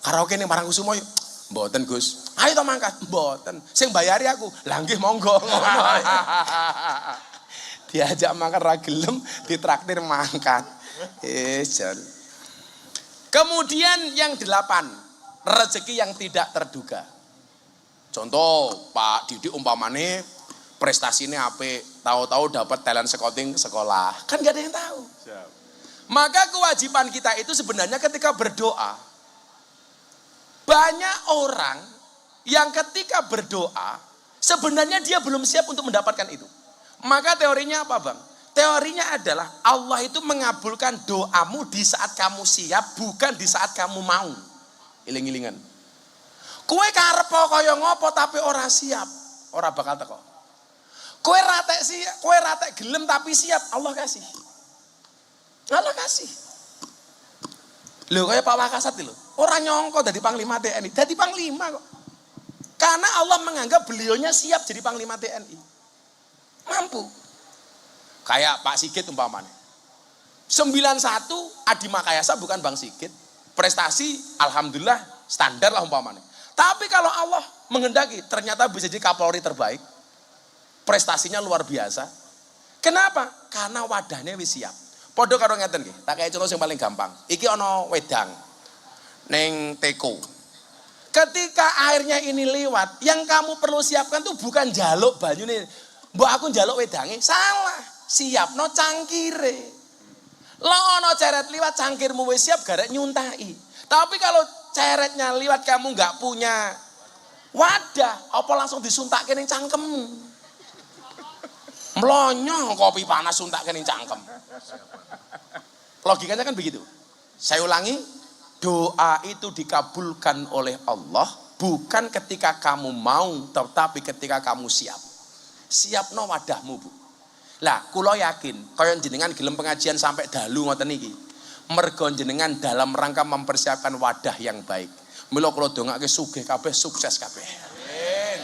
karaoke ning Parangkusumo yuk. Mboten Gus. Ayo to mangkat. Mboten. Sing bayari aku. Lah nggih monggo. Diajak makan ra gelem, ditraktir mangkat. Jan. Kemudian yang 8, rezeki yang tidak terduga. Contoh Pak Didi umpamane prestasinya apik, tahu-tahu dapat talent scouting sekolah, kan gak ada yang tahu. Siap. Maka kewajiban kita itu sebenarnya ketika berdoa, banyak orang yang ketika berdoa sebenarnya dia belum siap untuk mendapatkan itu. Maka teorinya apa, Bang? Teorinya adalah Allah itu mengabulkan doamu di saat kamu siap, bukan di saat kamu mau. Iling-ilingan. Kowe karep kaya ngopo tapi ora siap, ora bakal teko. Kowe ratek gelem tapi siap, Allah kasih. Allah kasih. Lho kaya Pak Wakasat lho, ora nyongko dadi Panglima TNI, dadi Panglima kok. Karena Allah menganggap beliaunya siap jadi Panglima TNI. Mampu. Kayak Pak Sigit umpamanya. 91 Adi Makayasa bukan Bang Sigit. Prestasi alhamdulillah standar lah umpamanya. Tapi kalau Allah menghendaki ternyata bisa jadi Kapolri terbaik. Prestasinya luar biasa. Kenapa? Karena wadahnya wis siap. Padha karo ngeten nggih. Tak kaya contoh yang paling gampang. Iki ana wedang ning teko. Ketika airnya ini lewat, yang kamu perlu siapkan tuh bukan jaluk banyune. Mbok aku njaluk wedange, salah. Siapno cangkire. Lah ana ceret liwat cangkirmu wis siap garek nyuntai. Tapi kalau ceretnya liwat kamu nggak punya wadah, apa langsung disuntakke ning cangkemmu. Mlonyo kopi panas suntakke ning cangkem. Logikanya kan begitu. Saya ulangi, doa itu dikabulkan oleh Allah bukan ketika kamu mau, tetapi ketika kamu siap. Siapno wadahmu, Bu. Lah, kula yakin kaya jenengan gelem pengajian sampai dalu ngoten niki. Mergo jenengan dalam rangka mempersiapkan wadah yang baik. Mila kula dongake sugih kabeh, sukses kabeh. Amin.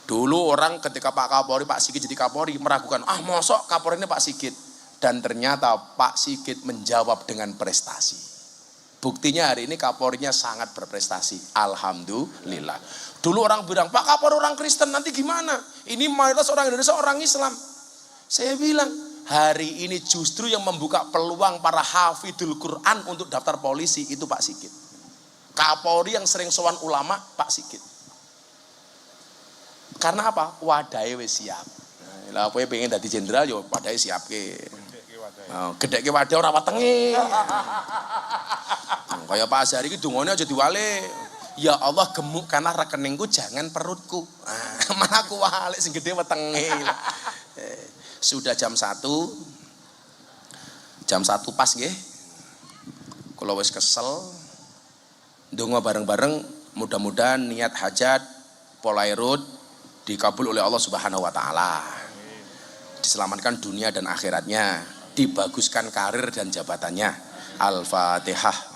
Dulu orang ketika Pak Kapolri, Pak Sigit jadi Kapolri meragukan, mosok Kapolri ini Pak Sigit. Dan ternyata Pak Sigit menjawab dengan prestasi. Buktinya hari ini Kapolrinya sangat berprestasi. Alhamdulillah. Dulu orang bilang, Pak Kapolri orang Kristen nanti gimana? Ini mayoritas orang Indonesia orang Islam. Saya bilang, hari ini justru yang membuka peluang para hafidul Quran untuk daftar polisi itu Pak Sigit. Kapolri yang sering sowan ulama Pak Sigit. Karena apa? Wadahnya wis siap. Lah kowe pengen dadi jenderal yo wadahe siapke. Gedhekke wadah ora wetenge. Kaya Pak Azhar iki dungane aja diwale. Ya Allah gemukkanlah rekeningku jangan perutku. Malah aku walik sing gedhe wetenge. Sudah jam 1. Jam 1 pas nggih. Kula wis kesel. Ndonga bareng-bareng mudah-mudahan niat hajat Polairut dikabul oleh Allah Subhanahu wa taala. Diselamatkan dunia dan akhiratnya, dibaguskan karir dan jabatannya. Al-Fatihah.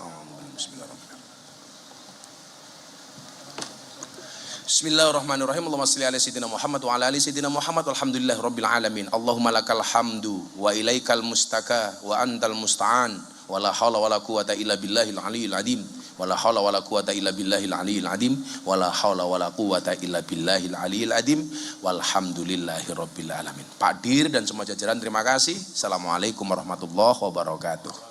Bismillahirrahmanirrahim. Allahumma shalli ala sayyidina Muhammad wa ala ali sayyidina Muhammad walhamdulillahi rabbil alamin. Allahumma lakal hamdu wa ilaikal mustaka wa antal musta'an wa la haula wa la quwata illa billahil aliyil azim wa la haula wa la quwata illa billahil aliyil azim wa la haula wa la quwata illa billahil aliyil azim walhamdulillahi rabbil alamin. Pak Dir dan semua jajaran terima kasih. Assalamualaikum warahmatullahi wabarakatuh.